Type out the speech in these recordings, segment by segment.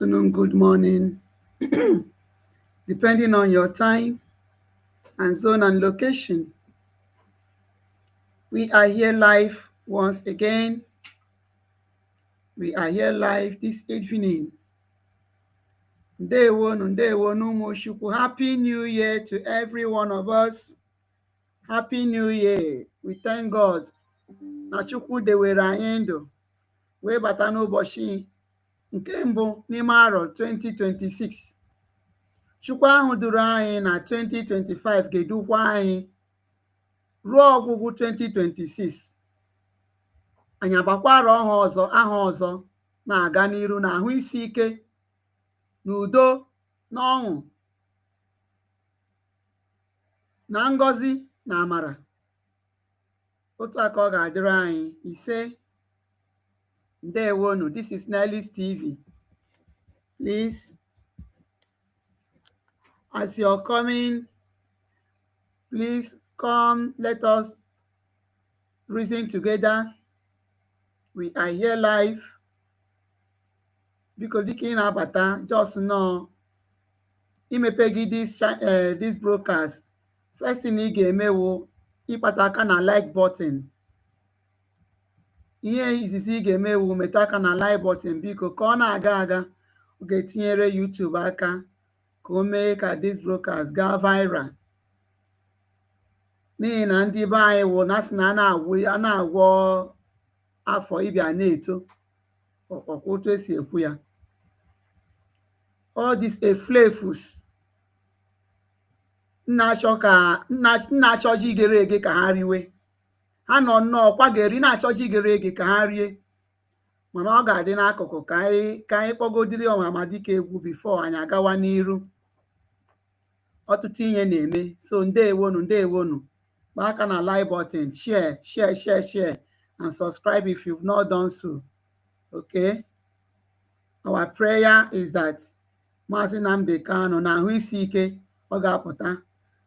Afternoon, good morning, depending on your time and zone and location. We are here live once again. We are here live this evening. Ndewonu, ndewonu, Moshukwu. Happy New Year to every one of us. Happy New Year. We thank God. Na Chukwu dewere anyị ndụ wee bata n'ụbọchị nke mbụ n'ime arọ 2026. Chukwu ahụ duru anyị na 2025 ga-edukwa anyị ruo ọgwụgwụ 2026. Anyị agbakwara aha ọzọ na-aga n'iru na ahụ isi ike na udo na ọṅụ na ngọzi na amara. Otu aka ọ ga-adịrị anyị ise. Ndewonu. This is Nelly's TV. Please, as you're coming, please come, let us reason together. We are here live. Because dịka ị na-abata, just know imepe gị this broadcast. First thing ị ga-emewo ịkpata aka na like button. Ihe izizi ị ga-emewu metụ aka na like button biko ka ọ na-aga aga ọ ga-etinyere YouTube aka ka o mee ka this broadcast gaa viral. N'ihi na ndị be anyị wụ na sị na a na-agwọ afọ ịbịa na-eto ọkwa otu esi ekwu ya. All these efulefus nna achọji igere ege ka ha riwe. Ha nọ nnọọ kwageri na-achọji igere ege ka ha rie, mana ọ ga-adị n'akụkụ ka anyị kpọgodiri ọhamadike egwu bifo anyị agawa n'iru. Ọtụtụ ihe na-eme. So ndewonu, ndewonu. Gba aka na like button, share, and subscribe if you've not done so. Okay? Our prayer is that Maazị Nnamdi Kanu na ahụ isi ike ọ ga-apụta.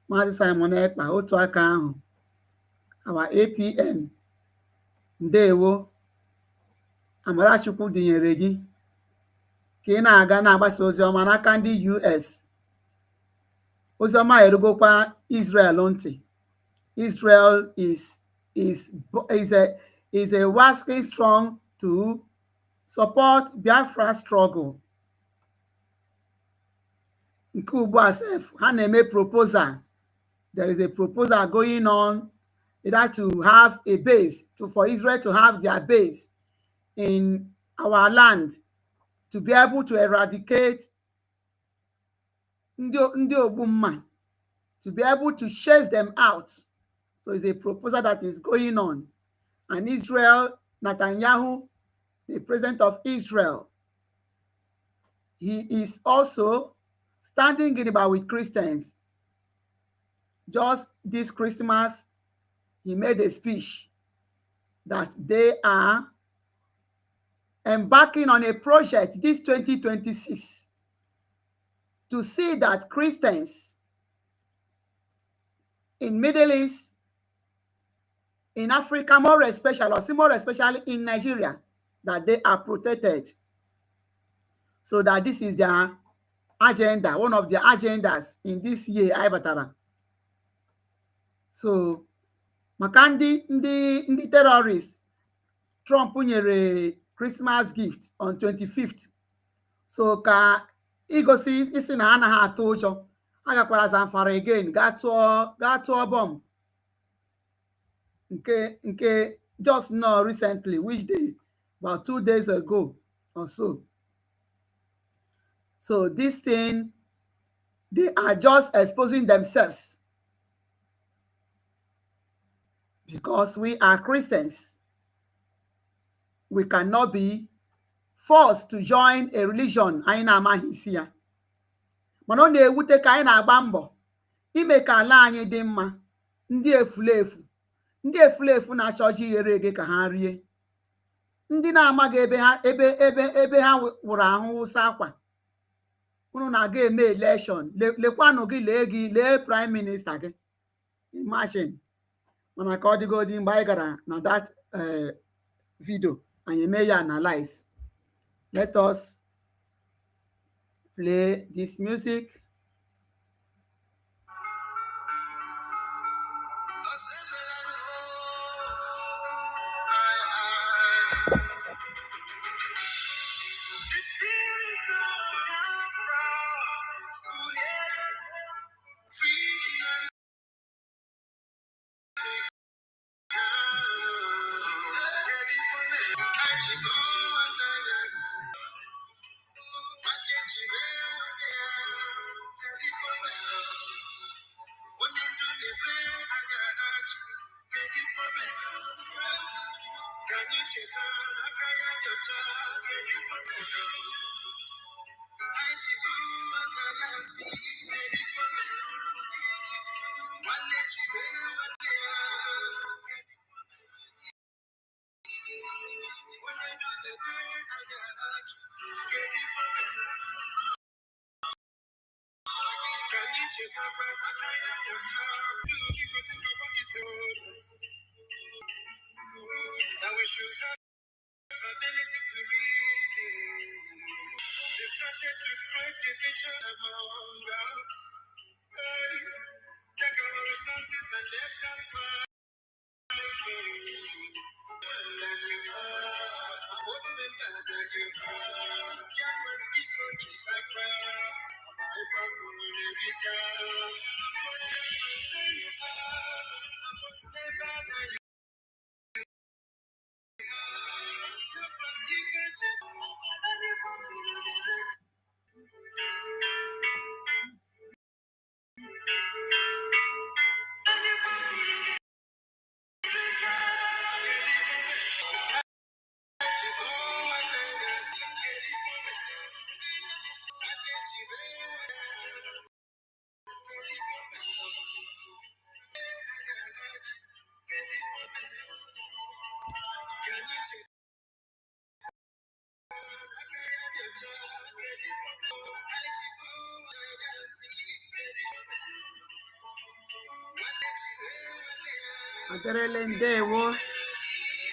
Maazị Simon Ekpa otu aka ahụ. Our APM. Ndewo. Amarachukwu dịnyere gị ka ị na-aga na-agbasa oziọma n'aka ndị US. Oziọma erugokwa Israel ntị. Israel is a waxing strong to support Biafra struggle. Nke ugbu a sef ha na-eme proposal. There is a proposal going on either to have a base, for Israel to have their base in our land, to be able to eradicate ndị ogbumma, to be able to chase them out. So it's a proposal that is going on. And Israel, Netanyahu, the president of Israel, he is also standing in about with Christians. Just this Christmas, he made a speech that they are embarking on a project this 2026 to see that Christians in Middle East, in Africa, more especially in Nigeria, that they are protected. So that this is their agenda, one of their agendas in this year, Ibatara. So, maka ndị terrorists, Trump nyere Christmas gift on 25th. So ka igosi isi na anaghị atụ ụjọ, agakwara Zamfara again gaa tụọ bomb. Nke just now recently, which day, about 2 days ago or so. So this thing, they are just exposing themselves because we are Christians. We cannot be forced to join a religion anyị na-amaghị isi ya. Mana ọ na-ewute ka anyị na-agba mbọ ime ka ala anyị dị mma. Ndị efulefu na-achọji ighere ege ka ha rie. Ndị na-amaghị ebe ha wụrụ ahụ wụsa akwa. Unu na-aga eme election. Lekwanụ gị lee prime minister gị. Imagine. Mana ka ọ dịgodi mgbe anyị gara na that video, anyị eme ya analyze. Let us play this music. Now we should have ability to reason. They started to create division among us. Hey, take our resources and left us fighting. Than you are, what better than you are? Your first big country, Taka. I pass on the Rika. You are, what better than you Aderele Ndewo,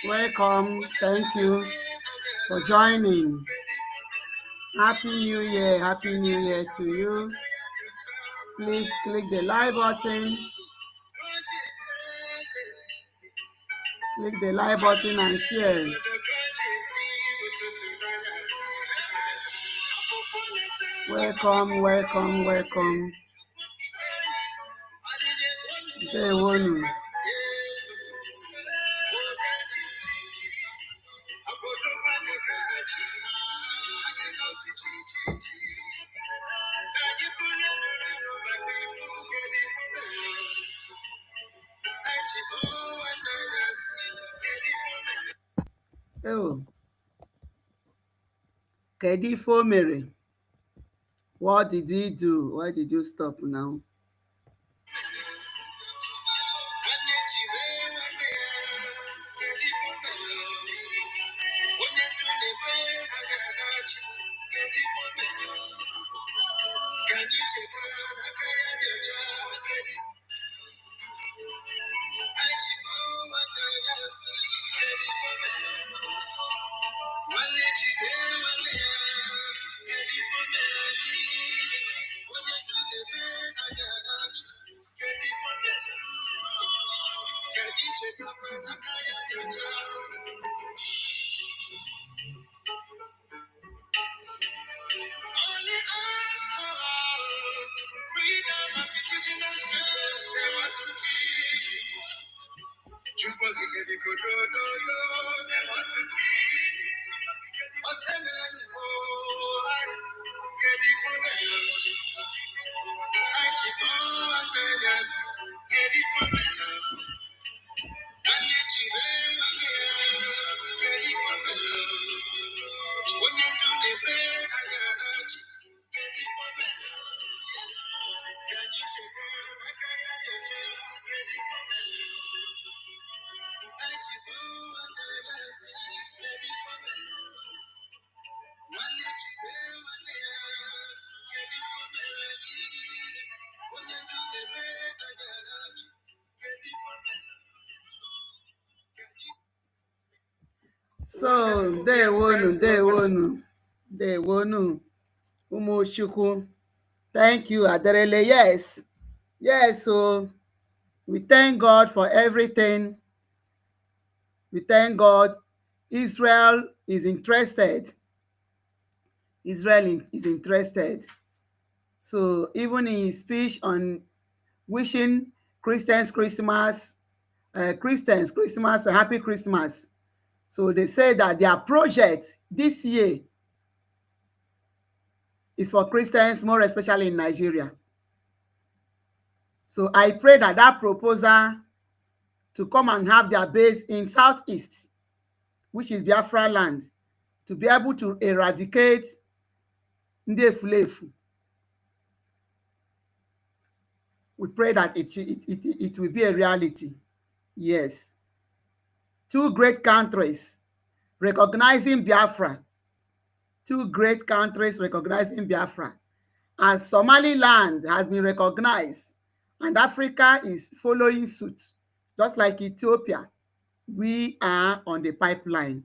welcome. Thank you for joining. Happy New Year. Happy New Year to you. Please click the like button. Click the like button and share. Welcome, welcome, welcome. Ndewonu. Oh, Kedifo Mere. What did he do? Why did you stop now? So, ndewonu. Umuchukwu. Thank you, Aderele. Yes. Yes, so we thank God for everything. We thank God. Israel is interested. Israel is interested. So even in his speech on wishing Christians Christmas, a happy Christmas. So they say that their project this year is for Christians, more especially in Nigeria. So I pray that that proposal to come and have their base in Southeast, which is Biafra land, to be able to eradicate ndị Efulefu. We pray that it will be a reality. Yes. Two great countries recognizing Biafra. Two great countries recognizing Biafra. As Somaliland has been recognized and Africa is following suit, just like Ethiopia, we are on the pipeline.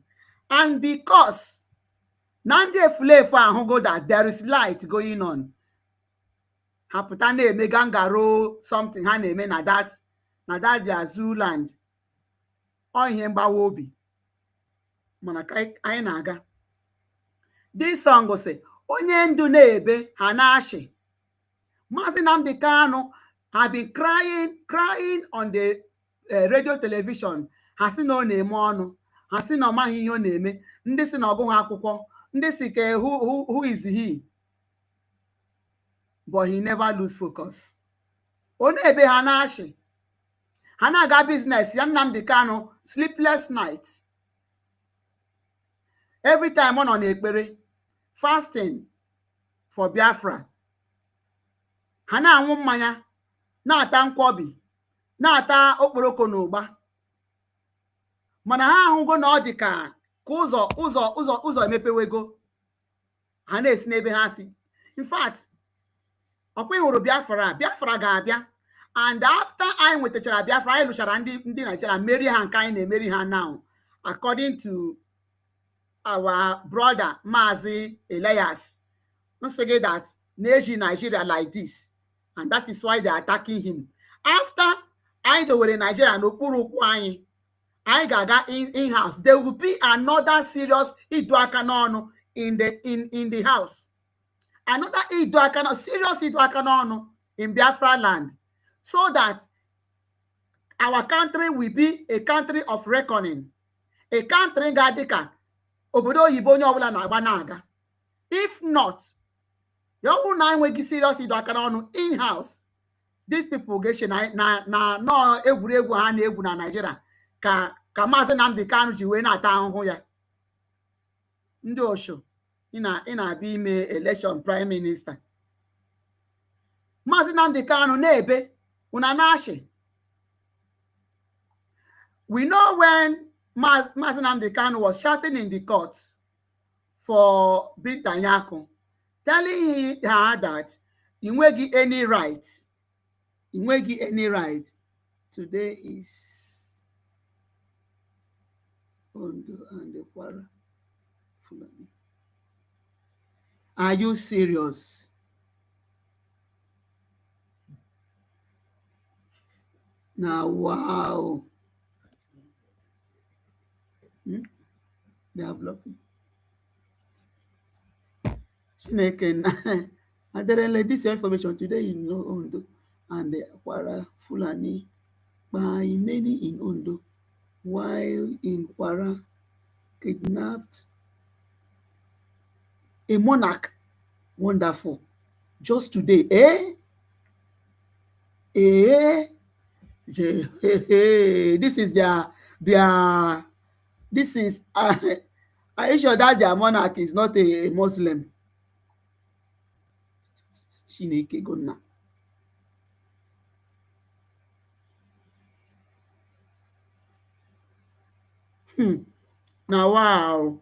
And because na ndị Efulefu ahụgo that there is light going on, ha pụta na-eme gangaro something ha na-eme na that their zoo land, ọ ihe mgbawa obi mana ka anyị na-aga. This song sị onye ndu na-ebe ha na-achị. Maazị Nnamdi Kanu have been crying on the radio television. Ha sị na ọ na-eme ọnụ, ha sị na ọ maghị ihe ọ na-eme, ndị sị na ọ gụghị akwụkwọ, ndị sị ka who is he? But he never lose focus. Ọ na-ebe ha na-achị, ha na-aga business ya. Nnamdi Kanu sleepless night. Every time ọ nọ n'ekpere fasting for Biafra, ha na-aṅụ mmanya, na-ata nkwobi, na-ata okporoko na ụgba, mana ha ahụgo na ọ dị ka ụzọ emepewego, ha na-esi n'ebe ha si. In fact, ọkwa ịhụrụ Biafra ga-abịa, and after anyị nwetachara Biafra, anyị lụchara ndị Nigeria, merie ha nke anyị na-emeri ha now, according to our brother Maazị Elias Nsege, that na-eji Nigeria like this, and that is why they are attacking him. After anyị dowere Nigeria n'okpuru ụkwụ anyị ga-aga in-house, there will be another serious ịdụ aka n'ọnụ in the house, another serious ịdụ aka n'ọnụ in Biafra land, so that our country will be a country of reckoning, a country ga-adị ka obodo oyibo onye ọbụla na-agba na-aga. If not, ya ọ bụrụ na anyị nweghị serious ịdụ aka n'ọnụ in-house, these people ga-eche na nọọ egwuregwu ha na-egwu na Nigeria ka Maazị Nnamdi Kanu ji wee na-ata ahụhụ ya. Ndị osho, ị na-abịa ime election prime minister. Maazị Nnamdi Kanu na-ebe una na-achị. We know when Maazị Nnamdi Kanu was shouting in the court for Binta Nyako, telling her that ị nweghị any right. Ị nweghị any right. Today is Ondo and the Kwara Fulani. Are you serious? Now, wow. They have blocked it. Chineke, Aderele, this information today in Ondo and the Kwara Fulani by many in Ondo, while in Kwara kidnapped a monarch. Wonderful. Just today, this is this is are you sure that their monarch is not a Muslim? Chineke gonna. Now wow.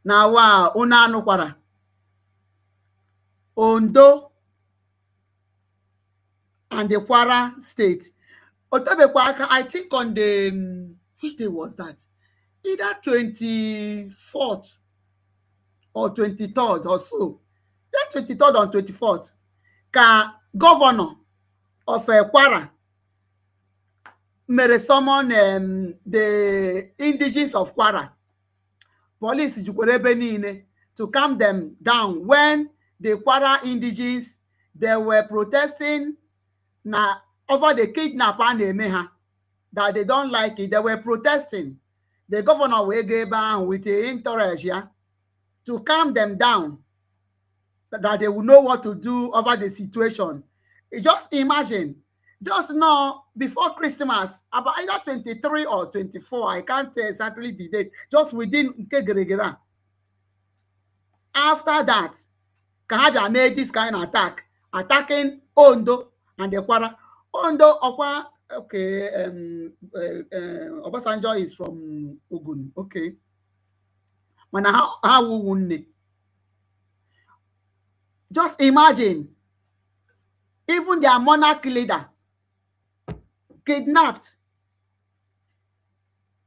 Unu anụkwara Ondo and the Kwara state. Otebekwa aka, I think on the which day was that? Either 24th or 23rd or so, then 23rd or 24th, ka governor of Kwara mere summon the indigenes of Kwara. Police jukwara ebe niile to calm them down when the Kwara indigenes, they were protesting na over the kidnap a na-eme ha, that they don't like it. They were protesting. The governor wee ga ebe ahụ with a entourage ya to calm them down, that they will know what to do over the situation. Just imagine, just now before Christmas, about either 23 or 24, I can't tell exactly the date, just within nke geregere. After that, ka ha bịa mee this kind of attack, attacking Ondo and Kwara. Ondo, Okwa, okay, Obasanjo is from Ogun, okay. Mana ha wu nne. Just imagine, even their monarch leader kidnapped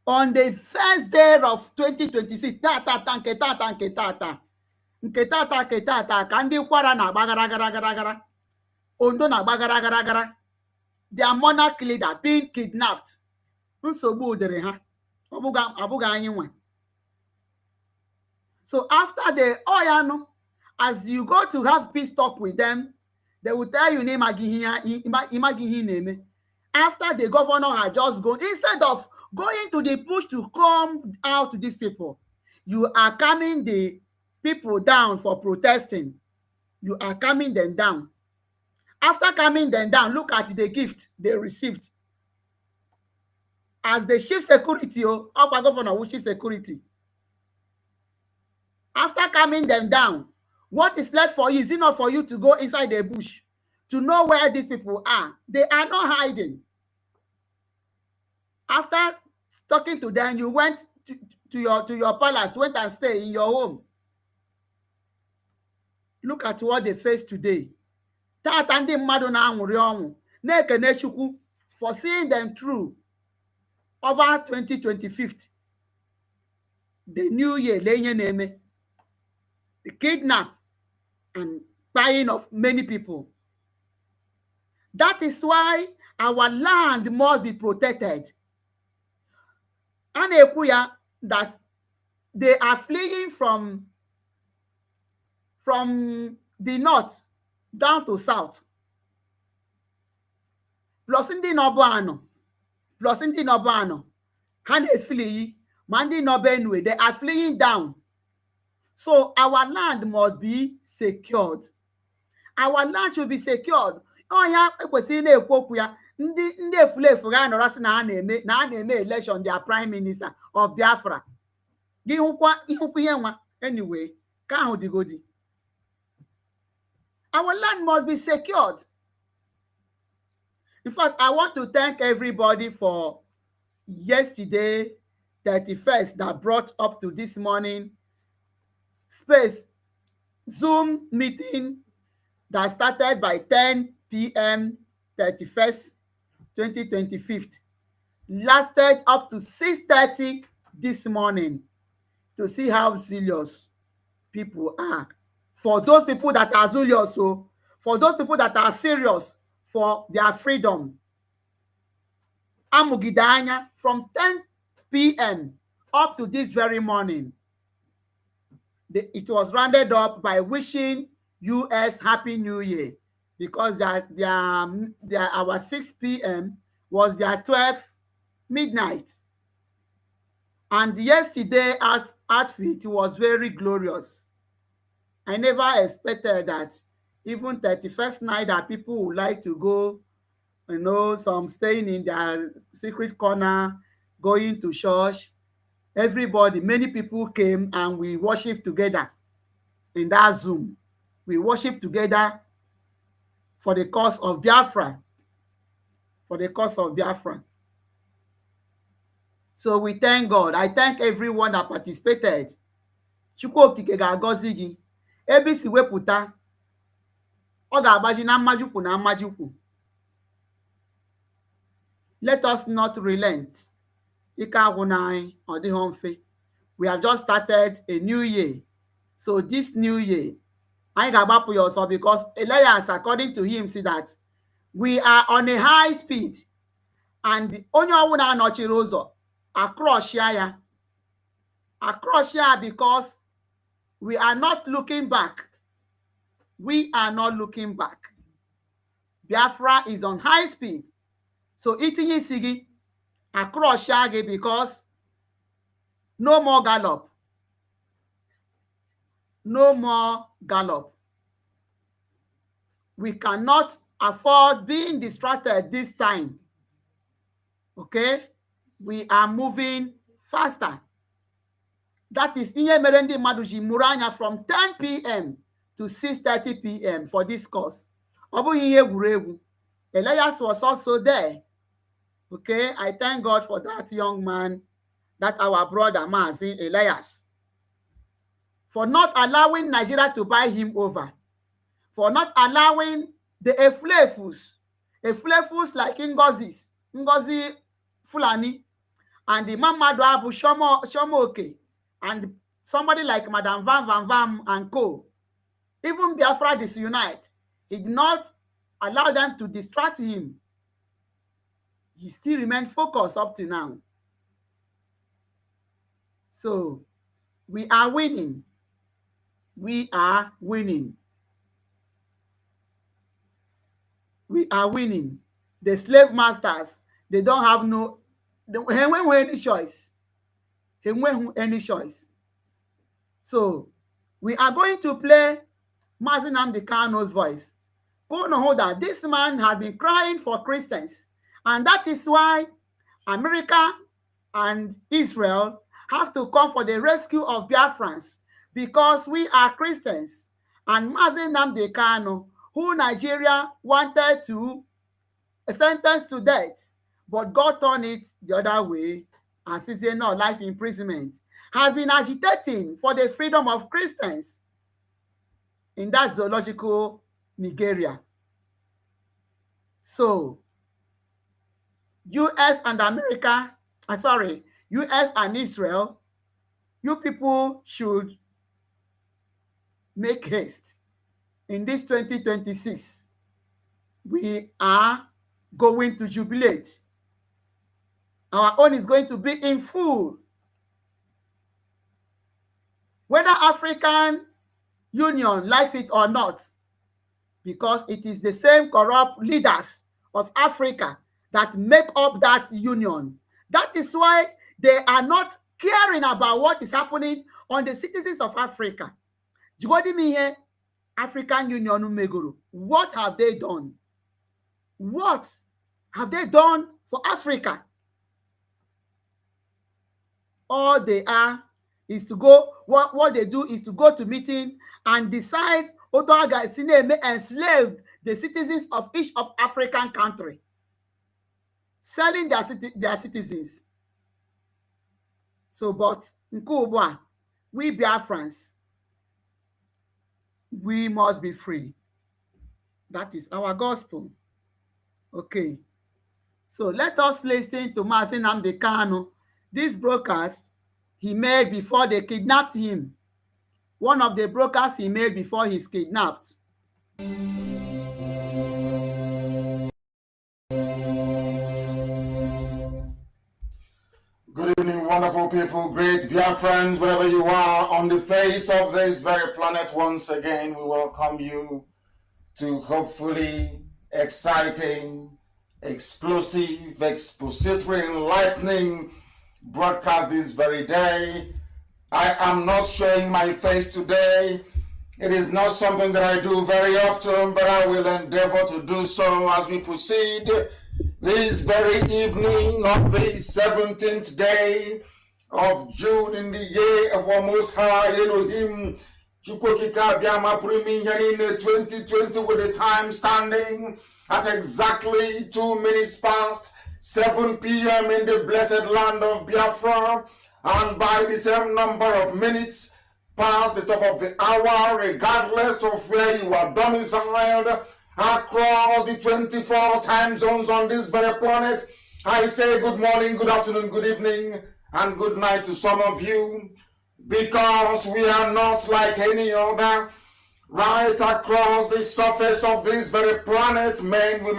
on the first day of 2026. Nke tata ka ndị Kwara na-agba gara. Ondo na-agba gara. Their monarch leader being kidnapped. Nsogbu dịrị ha. Ọbụghị anyị nwa. So after the oyano, as you go to have peace talk with them, they will tell you name. After the governor had just gone, instead of going to the push to come out to these people, you are calming the people down for protesting. You are calming them down. After calming them down, look at the gift they received. As the chief security, upper governor with chief security. After calming them down, what is left for you? Is it not for you to go inside the bush to know where these people are? They are not hiding. After talking to them, you went to your palace, went and stay in your home. Look at what they face today. Tata ndị mmadụ na-anwụrị ọnwụ, na-ekene Chukwu for seeing them through over 2025. The new year, the kidnap and buying of many people. That is why our land must be protected. And that they are fleeing from the north down to south. Plus ndị nọbụ anọ, ha na-efili ma ndị nọbụ Benue, they are fleeing down. So our land must be secured. Our land should be secured. Ya ekwesịrị na-ekwu okwu ya, ndị Efulefu ga-anọrọ sị na ha na-eme election their prime minister of Biafra. Gị hụkwa ihe nwa. Anyway, ka ahụ dịgodi. Our land must be secured. In fact, I want to thank everybody for yesterday, 31st, that brought up to this morning space Zoom meeting that started by 10 p.m. 31st, 2025, lasted up to 6:30 this morning to see how zealous people are. For those people that are zealous, so for those people that are serious for their freedom. Amugidanya from 10 p.m. up to this very morning. It was rounded up by wishing US Happy New Year, because our 6 p.m. was their 12 midnight. And yesterday outfit was very glorious. I never expected that even 31st night that people would like to go, some staying in their secret corner, going to church. Everybody, many people came and we worshiped together in that Zoom. We worshiped together for the cause of Biafra. For the cause of Biafra. So we thank God. I thank everyone that participated. Chukwu okike ga-agọzi gị. Ebe isi wepụta, ọ ga-agbaji na mmajukwu na mmajukwu. Let us not relent. Ike agwụ na anyị, ọ dịghị mfe. We have just started a new year. So this new year, I ga-agbapụ ya ọsọ because Elias, according to him, see that we are on a high speed and onye ọbụla anọchiri ụzọ across ya because we are not looking back. We are not looking back. Biafra is on high speed. So itinye isi gị across ya gị because no more gallop. No more gallop. We cannot afford being distracted this time. Okay? We are moving faster. That is ihe mere ndị mmadụ ji mụrụ anya from 10 p.m. to 6:30 p.m. for this course. Ọ bụghị ihe egwuregwu. Elias was also there. Okay? I thank God for that young man, that our brother Mazi Elias, for not allowing Nigeria to buy him over, for not allowing the Efulefus like Ngozi Fulani, and the Mamadu Abu Shomoke, and somebody like Madam Van and co. Even Biafra Disunite, he did not allow them to distract him. He still remained focused up to now. So, we are winning. We are winning. We are winning. The slave masters, they don't have any choice. Any choice. So, we are going to play Mazi Nnamdi Kanu's voice. Go know that this man has been crying for Christians. And that is why America and Israel have to come for the rescue of Biafrans, because we are Christians. And Mazi Nnamdi Kanu, who Nigeria wanted to sentence to death, but God turned it the other way and says no, life imprisonment, has been agitating for the freedom of Christians in that zoological Nigeria. So, US and Israel, you people should make haste. In this 2026, we are going to jubilate. Our own is going to be in full. Whether African Union likes it or not, because it is the same corrupt leaders of Africa that make up that union. That is why they are not caring about what is happening on the citizens of Africa. African Union Meguru, what have they done? What have they done for Africa? All they are is to go, what they do is to go to meeting and decide Otoaga Sineme enslaved the citizens of each of African country, selling their citizens. So, but Nkubwa, we Biafrans, we must be free. That is our gospel. Okay. So let us listen to Mazi Nnamdi Kanu. This broadcast he made before they kidnapped him. One of the broadcasts he made before he's kidnapped. Good evening, wonderful people, great Biafrans, wherever you are on the face of this very planet. Once again, we welcome you to hopefully exciting, explosive, expository, enlightening broadcast this very day. I am not showing my face today. It is not something that I do very often, but I will endeavor to do so as we proceed this very evening of the 17th day of June in the year of our Most High Elohim, Chukwokika Biama Primi Yanine 2020, with the time standing at exactly 2 minutes past 7 p.m. in the blessed land of Biafra, and by the same number of minutes past the top of the hour, regardless of where you are domiciled across the 24 time zones on this very planet, I say good morning, good afternoon, good evening, and good night to some of you. because we are not like any other. Right across the surface of this very planet, men, women,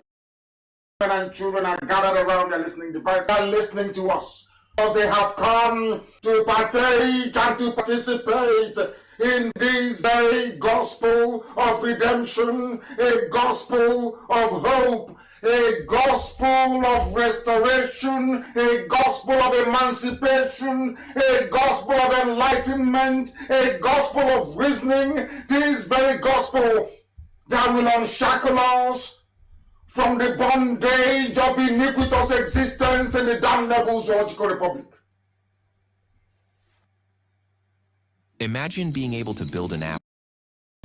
and children are gathered around their listening device, are listening to us because they have come to partake and to participate in this very gospel of redemption, a gospel of hope, a gospel of restoration, a gospel of emancipation, a gospel of enlightenment, a gospel of reasoning, this very gospel that will unshackle us from the bondage of iniquitous existence in the damnable zoological republic. Imagine being able to build an app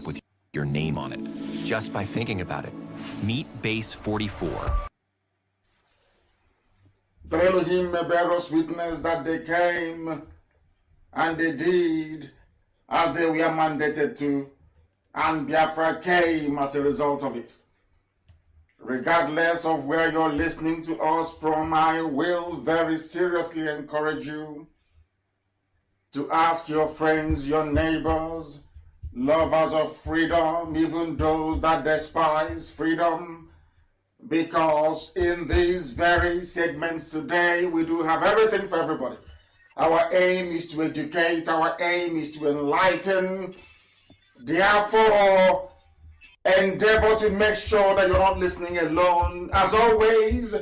with your name on it, just by thinking about it. Meet Base 44. The Elohim bear us witness that they came and they did as they were mandated to, and Biafra came as a result of it. Regardless of where you're listening to us from, I will very seriously encourage you to ask your friends, your neighbors, lovers of freedom, even those that despise freedom, because in these very segments today, we do have everything for everybody. Our aim is to educate, our aim is to enlighten. Therefore, endeavor to make sure that you're not listening alone. As always,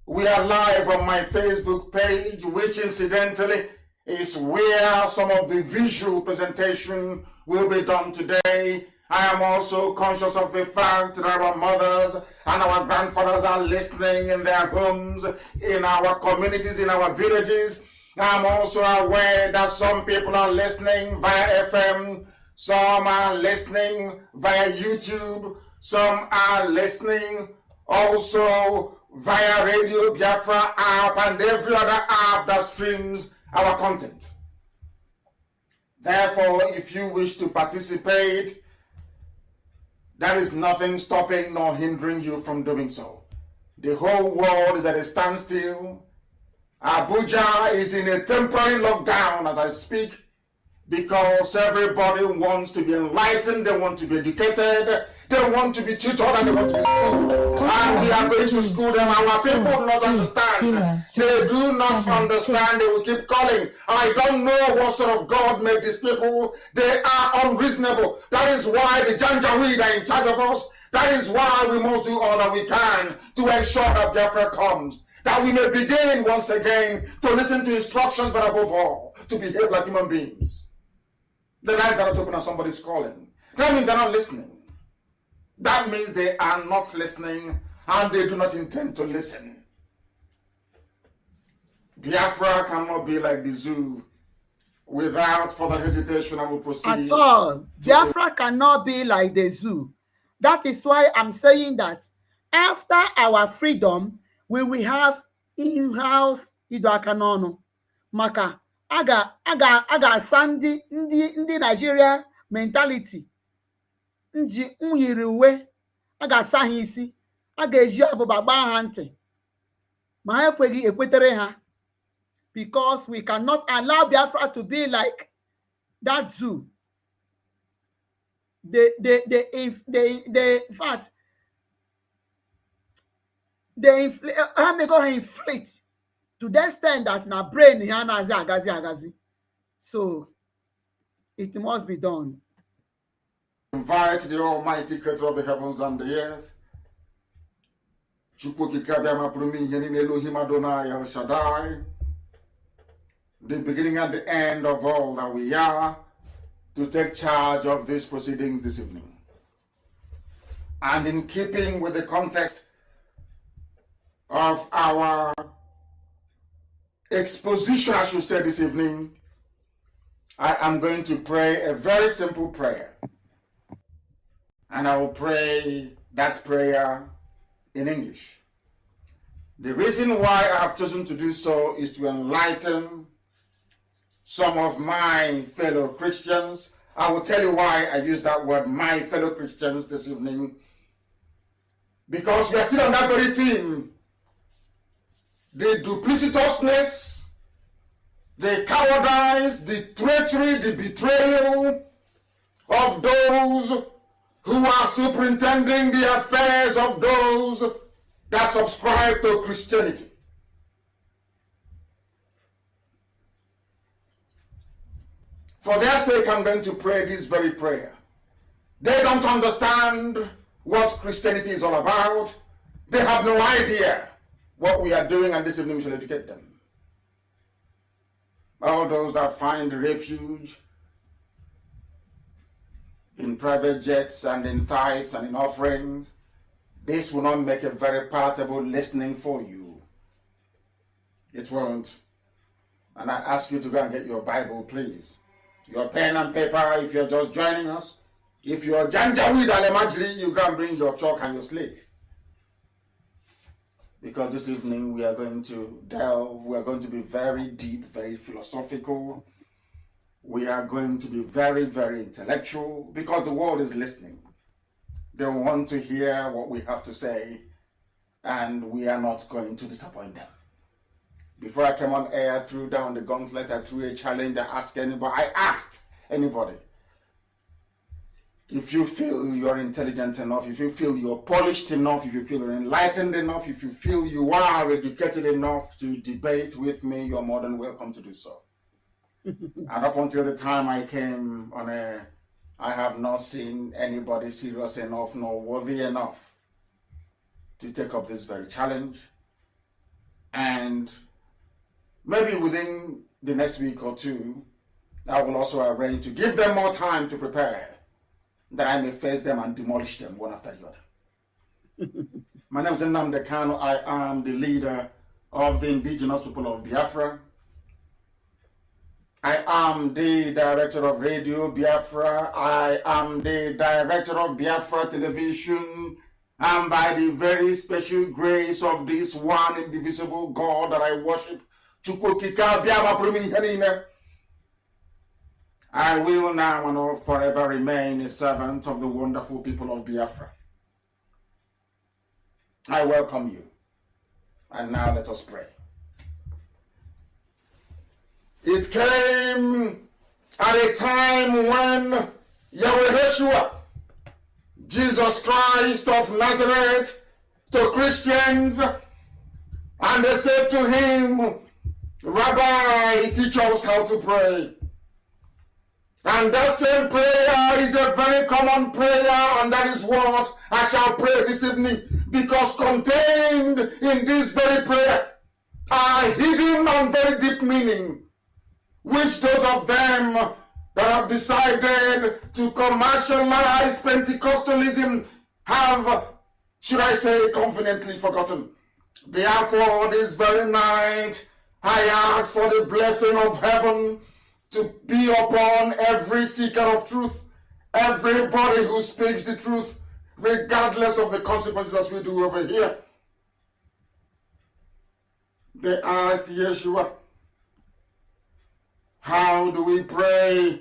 we are live on my Facebook page, which incidentally is where some of the visual presentation will be done today. I am also conscious of the fact that our mothers and our grandfathers are listening in their homes, in our communities, in our villages. I'm also aware that some people are listening via FM, some are listening via YouTube, some are listening also via Radio Biafra app and every other app that streams our content. Therefore, if you wish to participate, there is nothing stopping nor hindering you from doing so. The whole world is at a standstill. Abuja is in a temporary lockdown as I speak, because everybody wants to be enlightened, they want to be educated, they want to be tutored, and they want to be schooled. And we are going to school them. Our people do not understand. They do not understand. They will keep calling. I don't know what sort of God made these people. They are unreasonable. That is why the Janjaweed are in charge of us. That is why we must do all that we can to ensure that Biafra comes. That we may begin once again to listen to instructions, but above all, to behave like human beings. The lines are not open and somebody's calling. That means they're not listening. That means they are not listening and they do not intend to listen. Biafra cannot be like the zoo. Without further hesitation, I will proceed. At all. Biafra cannot be like the zoo. That is why I'm saying that after our freedom, we will have in-house Idoaka n'ọnụ. Maka aga sandi ndị Nigeria mentality nyiri uwe aga asa ha isi, aga eji ọbụba gbaa ha ntị, ma ha ekweghị ekwetere ha, because we cannot allow Biafra to be like that zoo. In fact, they inflate to the extent that na brain here na agazi. So it must be done. Invite the Almighty Creator of the heavens and the earth, Elohim Adonai El Shaddai, the beginning and the end of all that we are, to take charge of these proceedings this evening. And in keeping with the context of our exposition, as you said this evening, I am going to pray a very simple prayer. And I will pray that prayer in English. The reason why I have chosen to do so is to enlighten some of my fellow Christians. I will tell you why I use that word, my fellow Christians, this evening. Because we are still on that very theme. The duplicitousness the cowardice, the treachery, the betrayal of those who are superintending the affairs of those that subscribe to Christianity. For their sake, I'm going to pray this very prayer. They don't understand what Christianity is all about. They have no idea what we are doing, and this evening we shall educate them. All those that find refuge in private jets and in tithes and in offerings, this will not make a very palatable listening for you. It won't. And I ask you to go and get your Bible, please. Your pen and paper if you're just joining us. If you're Janjaweed Alemajri, you can bring your chalk and your slate. Because this evening we are going to delve, we are going to be very deep, very philosophical. We are going to be very, very intellectual because the world is listening. They want to hear what we have to say, and we are not going to disappoint them. Before I came on air, I threw down the gauntlet, I threw a challenge, I asked anybody, if you feel you're intelligent enough, if you feel you're polished enough, if you feel you're enlightened enough, if you feel you are educated enough to debate with me, you're more than welcome to do so. And up until the time I came on air, I have not seen anybody serious enough nor worthy enough to take up this very challenge. And maybe within the next week or two, I will also arrange to give them more time to prepare, that I may face them and demolish them one after the other. My name is Nnamdi Kanu. I am the leader of the indigenous people of Biafra. I am the director of Radio Biafra. I am the director of Biafra Television. And by the very special grace of this one indivisible God that I worship, I will now and forever remain a servant of the wonderful people of Biafra. I welcome you. And now let us pray. It came at a time when Yahweh Yeshua, Jesus Christ of Nazareth, to Christians, and they said to him, Rabbi, teach us how to pray. And that same prayer is a very common prayer, and that is what I shall pray this evening, because contained in this very prayer are hidden and very deep meaning, which those of them that have decided to commercialize Pentecostalism have, should I say, conveniently forgotten. Therefore, this very night, I ask for the blessing of heaven to be upon every seeker of truth, everybody who speaks the truth, regardless of the consequences as we do over here. They asked Yeshua, how do we pray?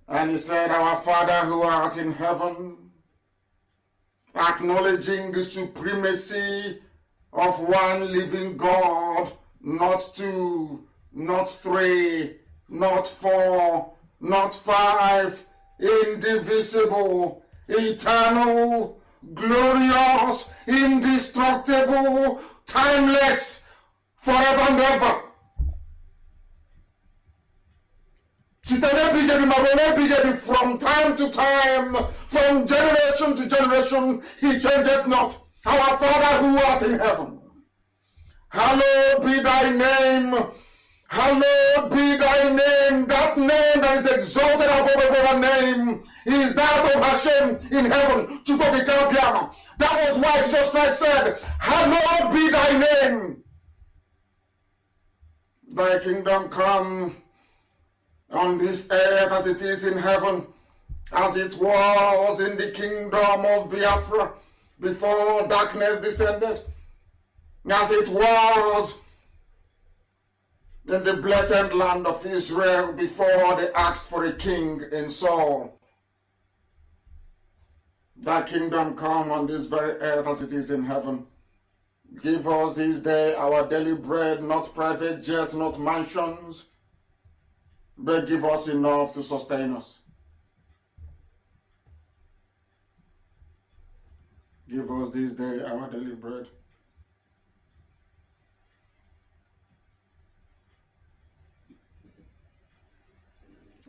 And he said, our Father who art in heaven, acknowledging the supremacy of one living God, not two, not three, not four, not five, indivisible, eternal, glorious, indestructible, timeless, forever and ever. From time to time, from generation to generation, he changeth not. Our Father who art in heaven, hallowed be thy name. Hallowed be thy name. That name that is exalted above every name is that of Hashem in heaven. That was why Jesus Christ said, hallowed be thy name. Thy kingdom come on this earth as it is in heaven, as it was in the kingdom of Biafra before darkness descended, as it was in the blessed land of Israel before they asked for a king in Saul. Thy kingdom come on this very earth as it is in heaven. Give us this day our daily bread, not private jets, not mansions, but give us enough to sustain us. Give us this day our daily bread.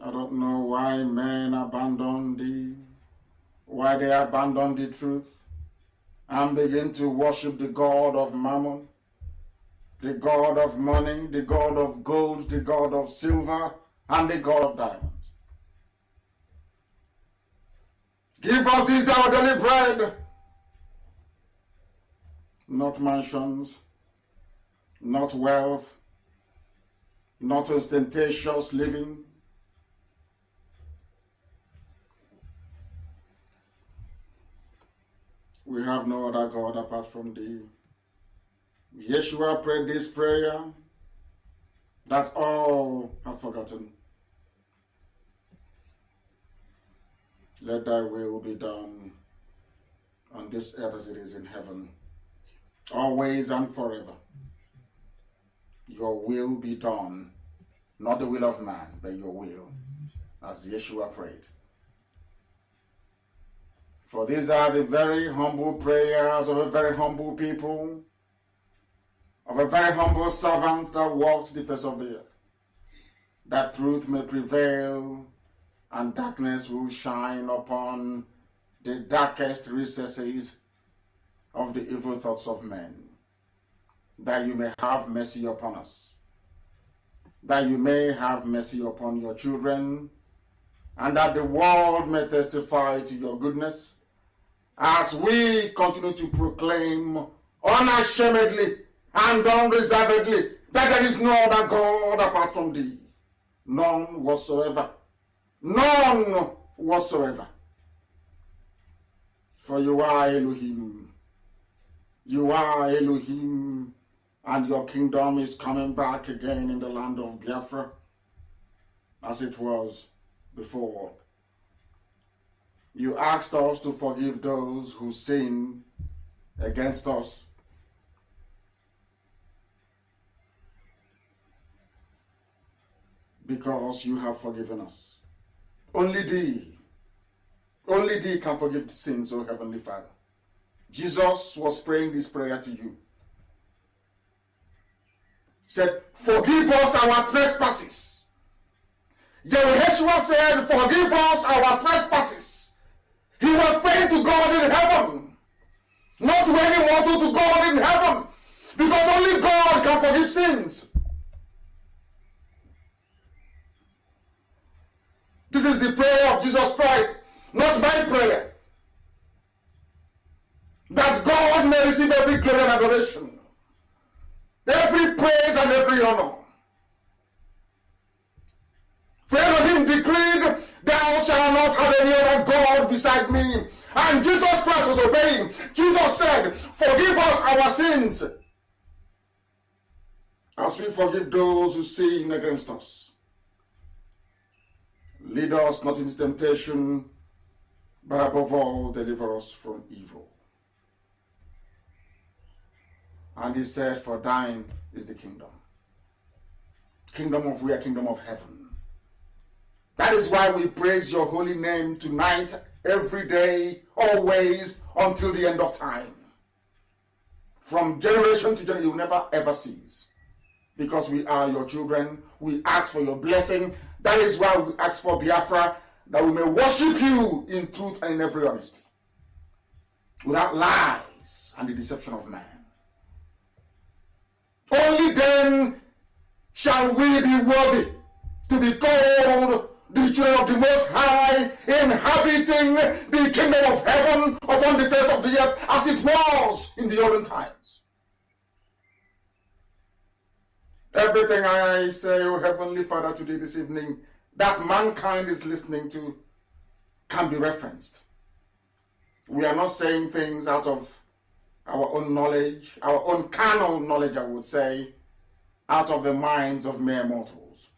I don't know why men abandon why they abandon the truth and begin to worship the God of mammon, the God of money, the God of gold, the God of silver, and the God of diamonds. Give us this day our daily bread, not mansions, not wealth, not ostentatious living. We have no other God apart from thee. Yeshua prayed this prayer that all have forgotten. Let thy will be done on this earth as it is in heaven, always and forever. Your will be done, not the will of man, but your will, as Yeshua prayed. For these are the very humble prayers of a very humble people, of a very humble servant that walks the face of the earth, that truth may prevail and darkness will shine upon the darkest recesses of the evil thoughts of men, that you may have mercy upon us, that you may have mercy upon your children, and that the world may testify to your goodness as we continue to proclaim unashamedly and unreservedly that there is no other God apart from thee. None whatsoever. None whatsoever. For you are Elohim. You are Elohim, and your kingdom is coming back again in the land of Biafra as it was before. You asked us to forgive those who sin against us. Because you have forgiven us. Only thee can forgive the sins, O Heavenly Father. Jesus was praying this prayer to you. Said, forgive us our trespasses. Yeshua said, forgive us our trespasses. He was praying to God in heaven, not to any mortal, to God in heaven, because only God can forgive sins. This is the prayer of Jesus Christ, not my prayer. That God may receive every glory and adoration, every praise and every honor. For Elohim decreed, thou shalt not have any other God beside me. And Jesus Christ was obeying. Jesus said, forgive us our sins, as we forgive those who sin against us. Lead us not into temptation, but above all, deliver us from evil. And he said, for thine is the kingdom. Kingdom of where? Kingdom of heaven. That is why we praise your holy name tonight, every day, always, until the end of time. From generation to generation, you never ever cease. Because we are your children, we ask for your blessing. That is why we ask for Biafra, that we may worship you in truth and in every honesty, without lies and the deception of man. Only then shall we be worthy to be called the children of the Most High, inhabiting the kingdom of heaven upon the face of the earth, as it was in the olden times. Everything I say, O Heavenly Father, today, this evening, that mankind is listening to, can be referenced. We are not saying things out of our own knowledge, our own carnal knowledge, I would say, out of the minds of mere mortals.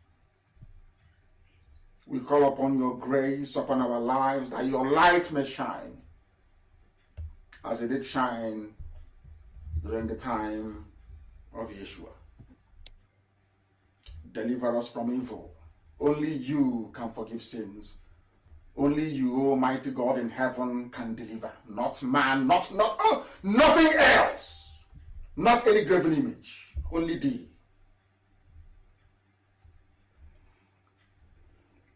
We call upon your grace upon our lives, that your light may shine, as it did shine during the time of Yeshua. Deliver us from evil. Only you can forgive sins. Only you, Almighty God in heaven, can deliver. Not man, nothing else. Not any graven image. Only thee.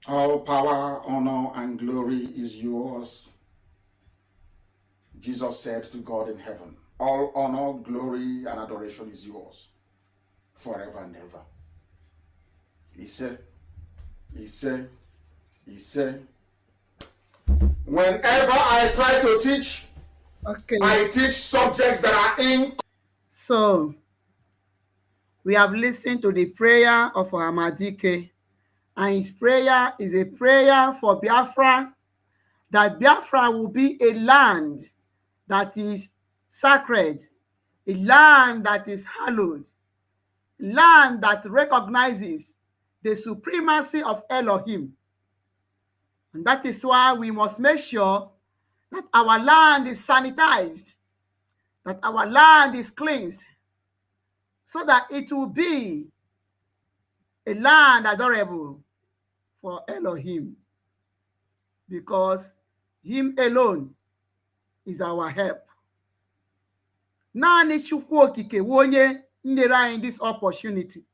All power, honor, and glory is yours. Jesus said to God in heaven, all honor, glory, and adoration is yours forever and ever. He said, whenever I try to teach, okay, I teach subjects that are in. So, we have listened to the prayer of Uwazuruike, and his prayer is a prayer for Biafra, that Biafra will be a land that is sacred, a land that is hallowed, land that recognizes the supremacy of Elohim. And that is why we must make sure that our land is sanitized, that our land is cleansed, so that it will be a land adorable for Elohim, because him alone is our help. Naanị Chukwu Okike bụ onye nyere anyị this opportunity,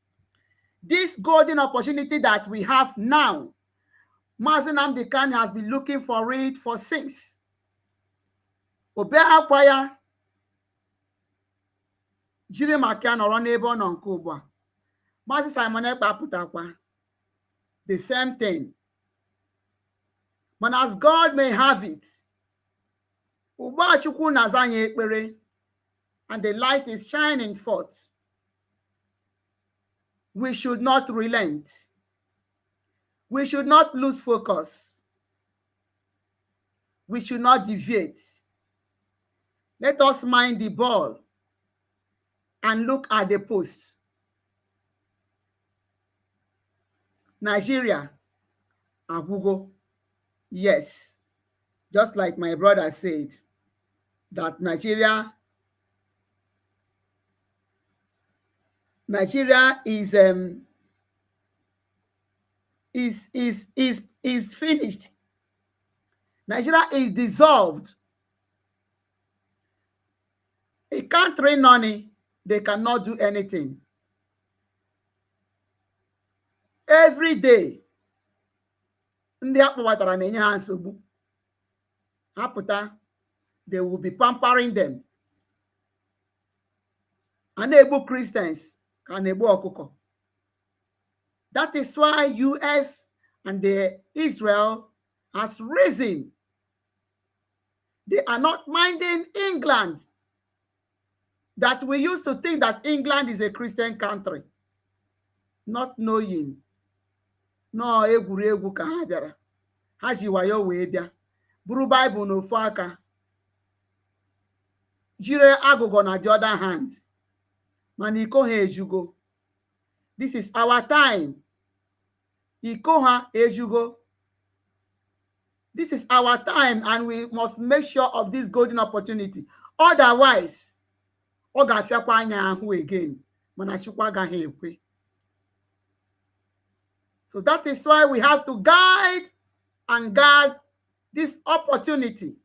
this golden opportunity that we have now. Mazi Nnamdi Kanu has been looking for it for since. Obe akwa ya jiri maka nọrọ n'ebe ọ nọ nke ugbu a. Mazi Simon Ekpa pụtakwa the same thing. But as God may have it, ugbu a Chukwu na-aza anyị ekpere, and the light is shining forth. We should not relent. We should not lose focus. We should not deviate. Let us mind the ball and look at the post. Nigeria, Agugo, yes, just like my brother said, that Nigeria is finished. Nigeria is dissolved. A country noni, they cannot do anything. Every day, ndị akpọbatara na-enye ha nsogbu. Ha pụta, they will be pampering them. A na-egbu Christians ka na-egbu ọkụkọ. That is why US and the Israel has risen. They are not minding England, that we used to think that England is a Christian country, not knowing. No, egwuregwu ka ha bịara. Ha ji wayo wee bịa. Buru Bible n'ofu aka. Jire agụgọ na the other hand. Mana iko ha ejugo. This is our time. Iko ha ejugo. This is our time, and we must make sure of this golden opportunity. Otherwise, ọ ga-afịakwa anya ahụ again. Mana Chukwu agaghị ekwe. So that is why we have to guide and guard this opportunity.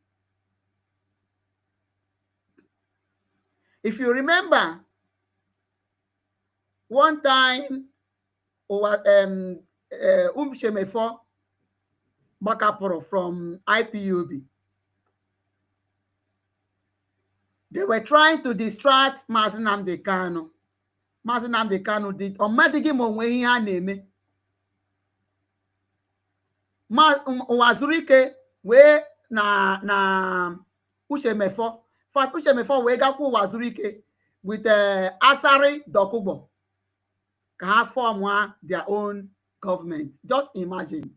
If you remember, one time, Shemefo Makaporo from IPUB, they were trying to distract Mazi Nnamdi Kanu. Mazi Nnamdi Kanu did omadigi onwe ihe a na-eme. Uwazuruike wee na Ushemefo. Fat Ushemefo wee gakwa Uwazuruike with Asari Dokubo ka ha form their own government. Just imagine.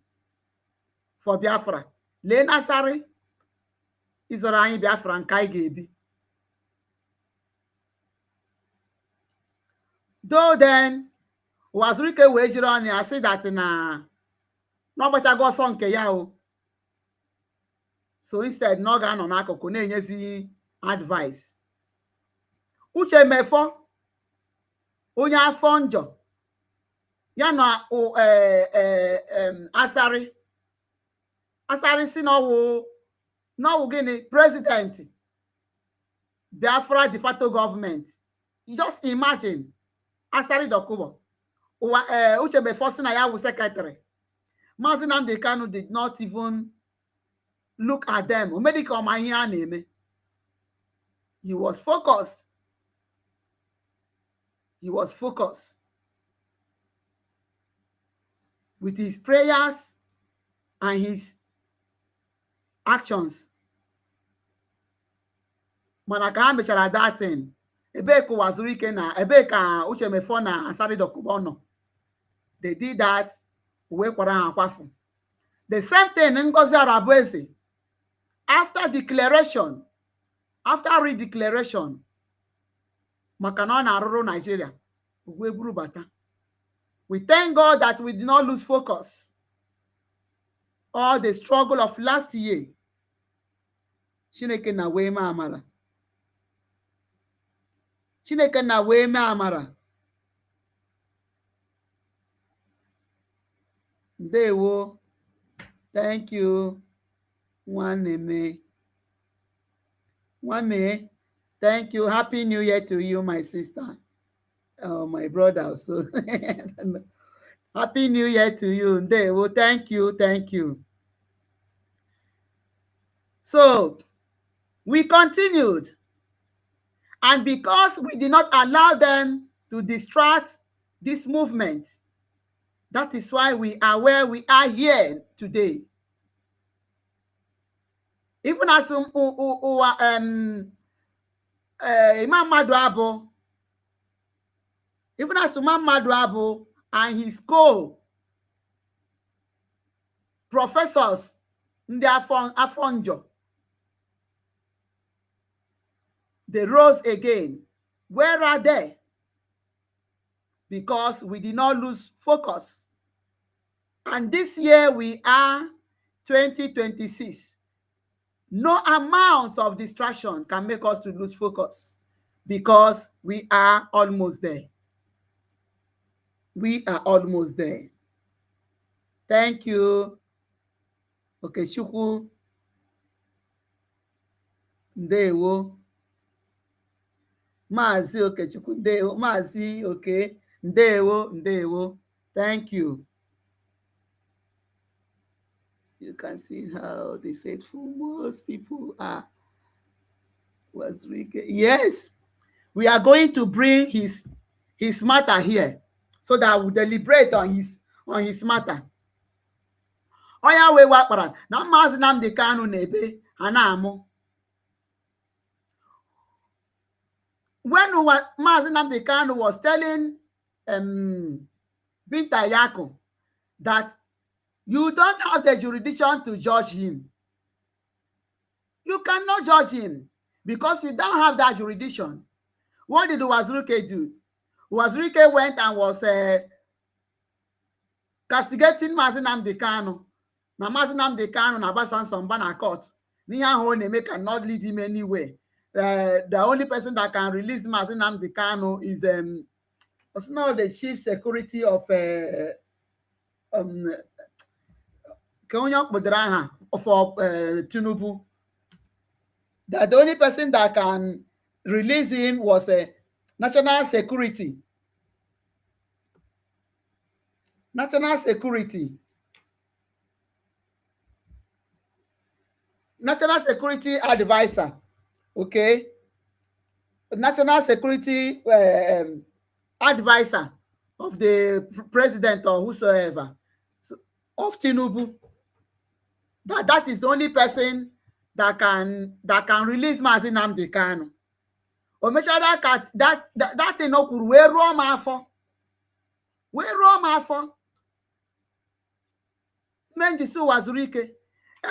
For Biafra. Lee Asari izoro anyị Biafra nke anyị ga-ebi. Though then, Uwazuruike wee jiri ọnụ ya sị that na n'ọgbachago ọsọ nke ya o. So instead, na ọ ga-anọ n'akụkụ na-enyezi advice. Uchemefo onye afọ njọ ya na Asari si n'ọwụ gịnị president Biafra de facto government. Just imagine Asari Dokubo Uchemefo si na ya wụ secretary. Maazị Nnamdi Kanu did not even look at them. Omedika ọma ihe a na-eme. He was focused. He was focused with his prayers and his actions. Mana ka ha mechara that thing. Ebee ka Uwazuruike na ebee ka Uchemefo na Asari Dokubo nọ. They did that. Uwe kwara ha akwafu. The same thing Ngozi Arabueze. After declaration, after redeclaration, maka na ọ na-arụrụ Nigeria, uwe buru bata. We thank God that we did not lose focus. All the struggle of last year. Chineke na wee mee amara. Chineke na wee mee amara. Ndewo. Thank you. Nwanne. Thank you. Happy New Year to you, my sister. Oh, my brother also. Happy New Year to you. Ndewo. Thank you. Thank you. So, we continued. And because we did not allow them to distract this movement, that is why we are where we are here today. Even as Imam Maduabo, even as Imam Maduabo and his co-professors in the Afonjo, they rose again. Where are they? Because we did not lose focus. And this year we are 2026. No amount of distraction can make us to lose focus because we are almost there. We are almost there. Thank you. Okay, Chukwu. Ndewo. Mazi Okechukwu. Ndewo. Mazi, okay. Ndewo. Thank you. You can see how deceitful most people are. Uwazuruike. Yes, we are going to bring his matter here so that we deliberate on his matter. Oya we wakpara na Maazị Nnamdi Kanu na-ebe ha na-amụ. When Maazị Nnamdi Kanu was telling Binta Yako that you don't have the jurisdiction to judge him. You cannot judge him because you don't have that jurisdiction. What did Uwazuruike do? Uwazuruike went and was castigating Maazị Nnamdi Kanu. Now Maazị Nnamdi Kanu na Abasan Somba na court. Niha Honeme cannot lead him anywhere. The only person that can release Maazị Nnamdi Kanu is what's now the chief security of Tinubu. That the only person that can release him was national security. National security advisor. Okay. National security advisor of the president or whosoever of Tinubu. That is the only person that can release Maazị Nnamdi Kanu. O mecha that thing no kwuru wee ruo m afọ. Menjisi Uwazuruike.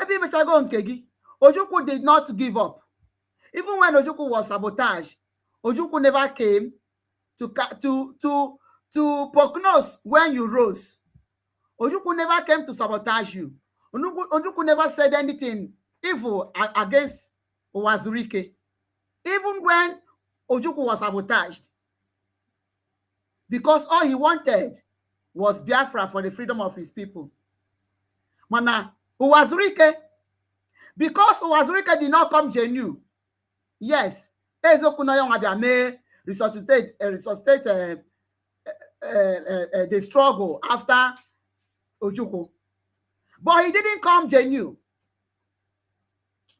Ebe imechago nke gị. Ojukwu did not give up. Even when Ojukwu was sabotaged, Ojukwu never came to prognose when you rose. Ojukwu never came to sabotage you. Ojukwu never said anything evil against Uwazuruike. Even when Ojukwu was sabotaged because all he wanted was Biafra for the freedom of his people. Mana Uwazuruike, because Uwazuruike did not come genuine, yes, eziokwu na ya nwa bịa mee resuscitate the struggle after Ojukwu, but he didn't come genuine.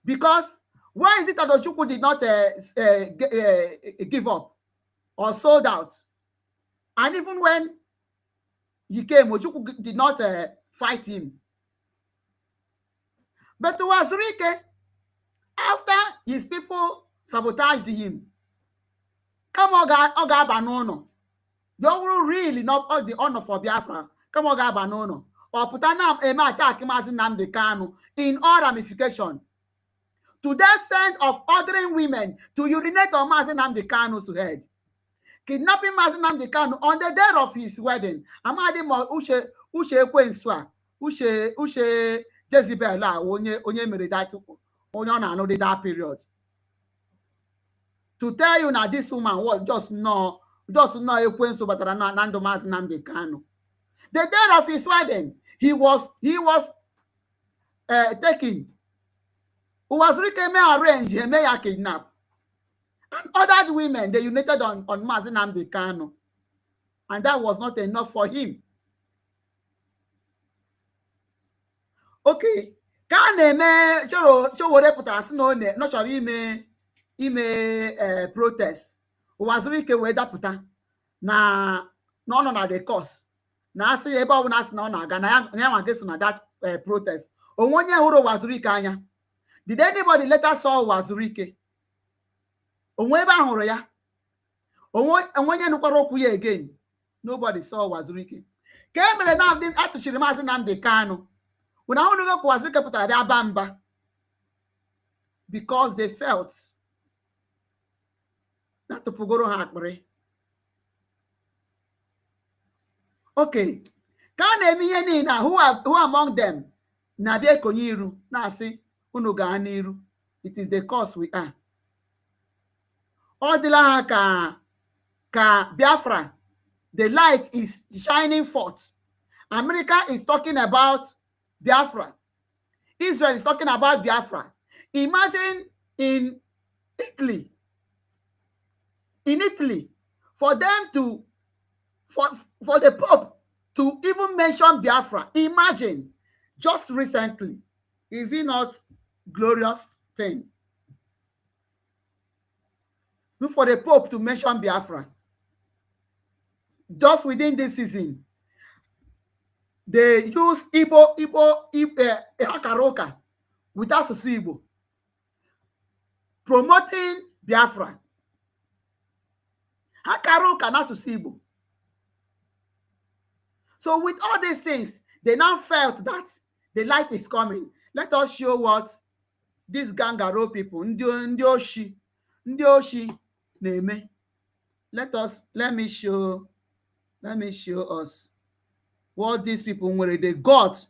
Because why is it that Ojukwu did not give up or sold out? And even when he came, Ojukwu did not fight him. But Uwazuruike, after his people sabotaged him, come on, Oga Banono. You will really not all the honor for Biafra. Come on, Oga Banono. Or put an attack Nnamdi Kanu in all ramification. To the extent of ordering women to urinate on Mazi Nnamdi Kanu's head. Kidnapping Mazi Nnamdi Kanu on the day of his wedding. Amadi mo uche Ekwensua, uche Jezebel la onye mere that onye na anọ that period. To tell you now this woman was just no Ekwensu batara na Nando Mazi Nnamdi Kanu. The day of his wedding, he was taken. Uwazuruike may arrange, he may kidnap. And other women, they united on Mazi Nnamdi Kanu. And that was not enough for him. Okay. Ka na-eme Showore pụtara sị na ọ chọrọ ime protest. Uwazuruike wee dapụta na ọ nọ na the course. Na asị ebe ọbụla asị na ọ na-aga na ya nwa ga-eso na that protest. Onwe onye hụrụ Uwazuruike anya. Did anybody later saw Uwazuruike? Onwe ebe ahụrụ ya? Onwe onye nụkwara okwu ya again? Nobody saw Uwazuruike. Ka e mere na atụchiri Mazi Nnamdi Kanu. When I want to go Uwazuruike pụtara bịa bamba because they felt na tụpụgoro ha akpịrị. Okay. Ka a na-eme ihe niile who among them na-abịa ekonye iru na-asị unu gaa n'iru. It is the cause we are. Ọ dịla ha ka Biafra, the light is shining forth. America is talking about Biafra. Israel is talking about Biafra. Imagine in Italy, for them to, for the Pope to even mention Biafra. Imagine, just recently, is it not glorious thing? For the Pope to mention Biafra. Just within this season, they use Igbo Hakaroka with Asusu Igbo, promoting Biafra. Hakaroka and Asusu Igbo. So with all these things, they now felt that the light is coming. Let us show what these Gangaro people, Ndi Oshi, Neme. Let me show us what these people were they got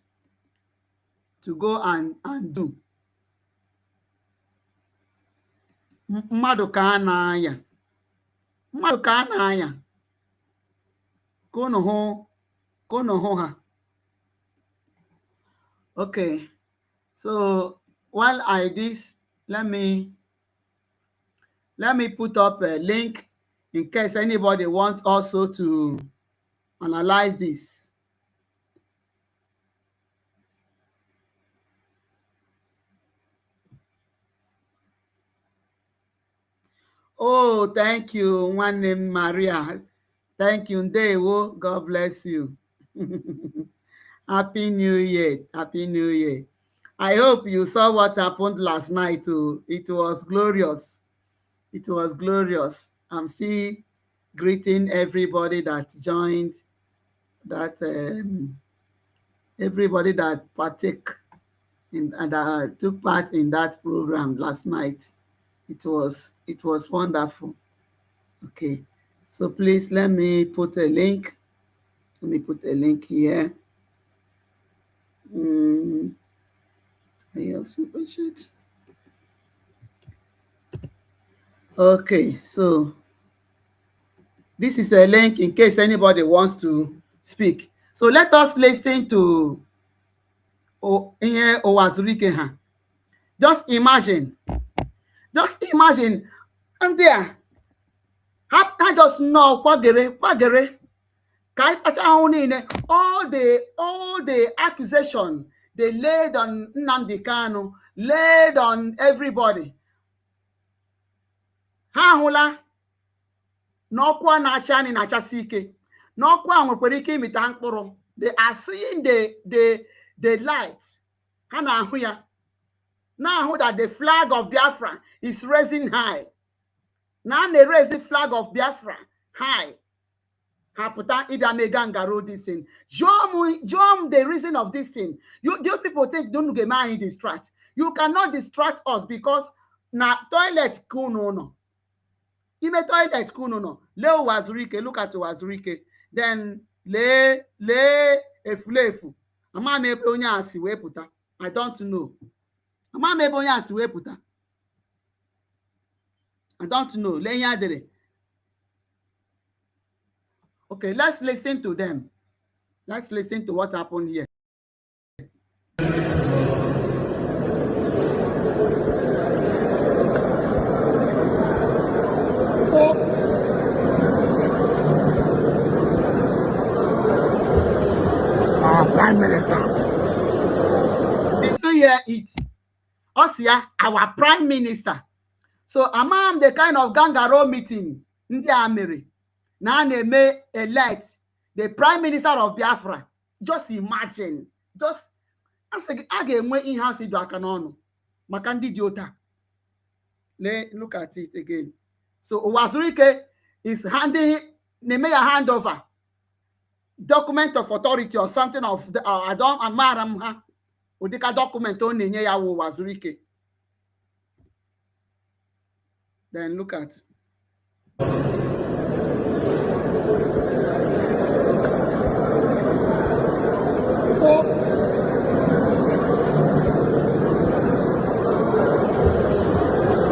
to go and do. Mmadụ ka na-anya. Ka unu hụ ha. Okay, so while I this, let me put up a link in case anybody wants also to analyze this. Oh, thank you, one name Maria. Thank you, Ndewo. God bless you. Happy New Year. Happy New Year. I hope you saw what happened last night too. It was glorious. It was glorious. I'm still greeting everybody that joined, that everybody that partake in and took part in that program last night. It was wonderful. Okay, so please let me put a link. Let me put a link here. I have super chat. Okay, so this is a link in case anybody wants to speak. So let us listen to Uwazuruike ha. Just imagine, and there, ha just know kwagere, all the accusation they laid on Nnamdi Kanu, laid on everybody. Ha ahụla n'ọkụ a na-achị anyị na-achasi ike, n'ọkụ a nwekwara ike imita mkpụrụ. They are seeing the light. Ha na-ahụ ya, na-ahụ that the flag of Biafra is raising high. Na na-raise the flag of Biafra high. Ha pụta ịbịa mega ngaro this thing. Jụọ m the reason of this thing. You people think don't get me distract. You cannot distract us because na toilet kunu no. Ime toilet kunu no. Le Uwazuruike, look at Uwazuruike. Then le Efulefu. Ama m ebe onye a si wee pụta. I don't know. Ama m ebe onye a si wee pụta. I don't know. Le ihe adịrị. Okay, let's listen to them. Let's listen to what happened here. Our Prime Minister. Did you hear it? Osia, our Prime Minister. So among the kind of Gangaro meeting in the Ameri, now they may elect the Prime Minister of Biafra. Just imagine. Just again when in house do akanono. Makandi diota. Look at it again. So Uwazuruike is handing they make a handover. Document of authority or something of the I don't amaram ha. Udika document on nye ya Uwazuruike. Then look at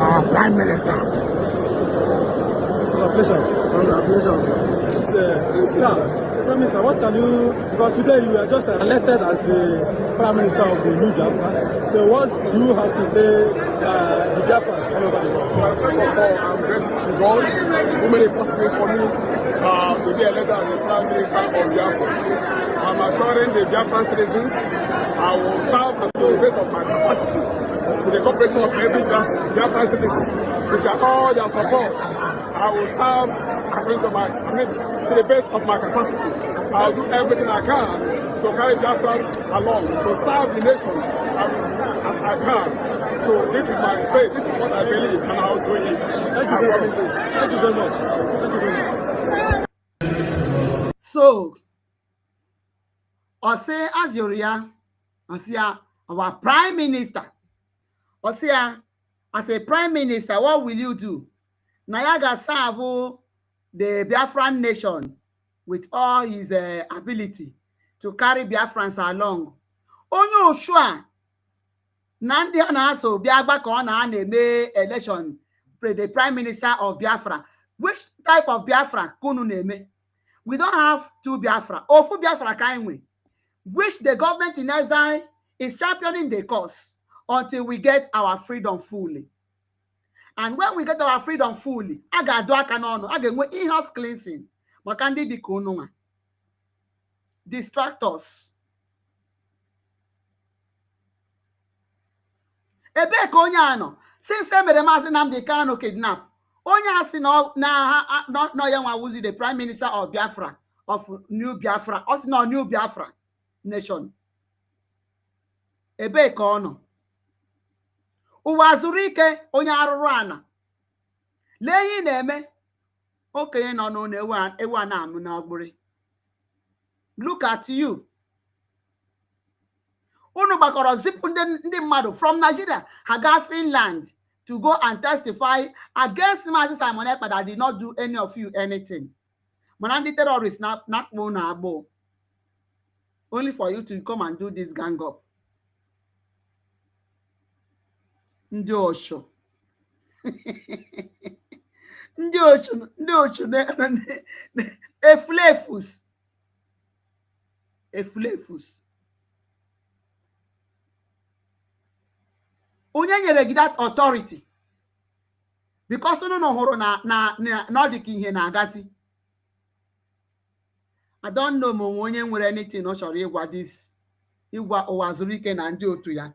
our Prime Minister. Congratulations. Sir, Prime Minister, what can you, because today you are just elected as the Prime Minister of the new Biafra, so what do you have to say the Biafrans all over the world? Well, first of all, I'm grateful to God who made it possible for me to be elected as the Prime Minister of Biafra. I'm assuring the Biafran citizens I will serve to the best of my capacity with the cooperation of every Biafran citizen. With all their support, I will serve according to the best of my capacity. I'll do everything I can to carry Biafra along, to serve the nation as I can. So this is my faith, this is what I believe, and I'll do it. Thank you very much. Thank you very much. Thank you very much. so Ose Azuria, Osia, our Prime Minister. Osia, as a Prime Minister, what will you do? Nayaga serve the Biafran nation with all his ability to carry Biafrans along. Onye Oshua, Nandi Anaso, Biagba Kona, name election, the Prime Minister of Biafra. Which type of Biafra kunu neme? We don't have two Biafra. Ofu Biafra kainwe. Which the government in exile is championing the cause until we get our freedom fully. And when we get our freedom fully, aga do aka n'ọnụ, aga enwe in-house cleansing maka ndị dị ka unu nwa. Distractors. Ebe ka onye a nọ, since e mere Maazị Nnamdi Kanu kidnap, onye a sị na ya nwa wuzi the Prime Minister of Biafra, of New Biafra, ọ sị na New Biafra nation. Ebe ka ọ nọ. Uwazuruike onye arụrụ ana. Lee ihe na-eme. Okenye nọ n'ụlọ ewu a na-amụ n'ọgbụrị. Look at you. Unu gbakọrọ zipụ ndị mmadụ from Nigeria ha gaa Finland to go and testify against Maazị Simon Ekpa that did not do any of you anything. Mana ndị terrorists na-akpụ na agbụ. Only for you to come and do this gang up. Ndị Osho. ndị ochu efulefus onye nyere gị that authority because unu hụrụ na ọ dị ka ihe na-agazi. I don't know ma onwe onye nwere anything ọ chọrọ ịgwa Uwazuruike na ndị otu ya.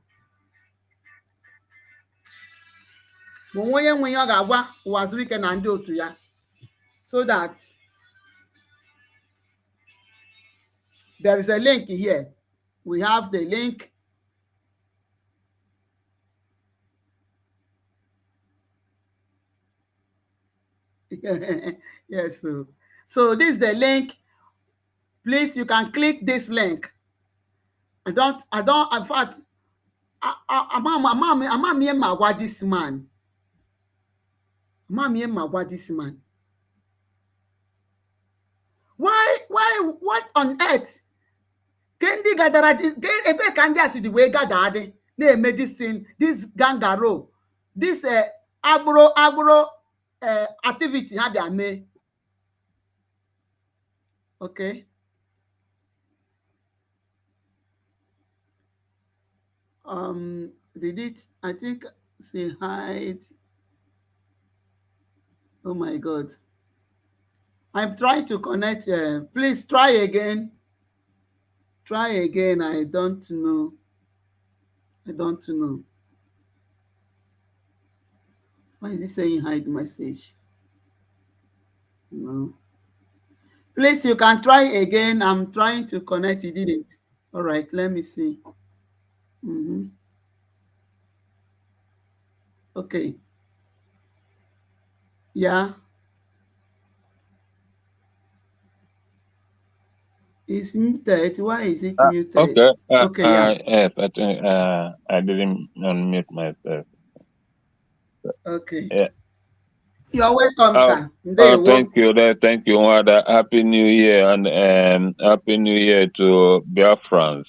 Ma onwe onye nwe ihe ọ ga-agwa Uwazuruike na ndị otu ya so that there is a link here. We have the link. Yes, so this is the link. Please, you can click this link. I don't, in fact, I'm this man. This man. Why, what on earth? Kendi gadara this, ebe kandi asi the way gadade, they made this thing, this gangaro, this agro activity have they made. Okay. Did it, I think, say hide. Oh my God. I'm trying to connect. Please try again. Try again. I don't know. Why is it saying hide message? No. Please, you can try again. I'm trying to connect. You didn't. All right. Let me see. Okay. Yeah. It's muted. Why is it muted? Okay. Okay. Yeah. Yes, I think I didn't unmute myself. Okay. Yeah. You're welcome, sir. Thank you. Thank you, Wada. Happy New Year and Happy New Year to Biafrans.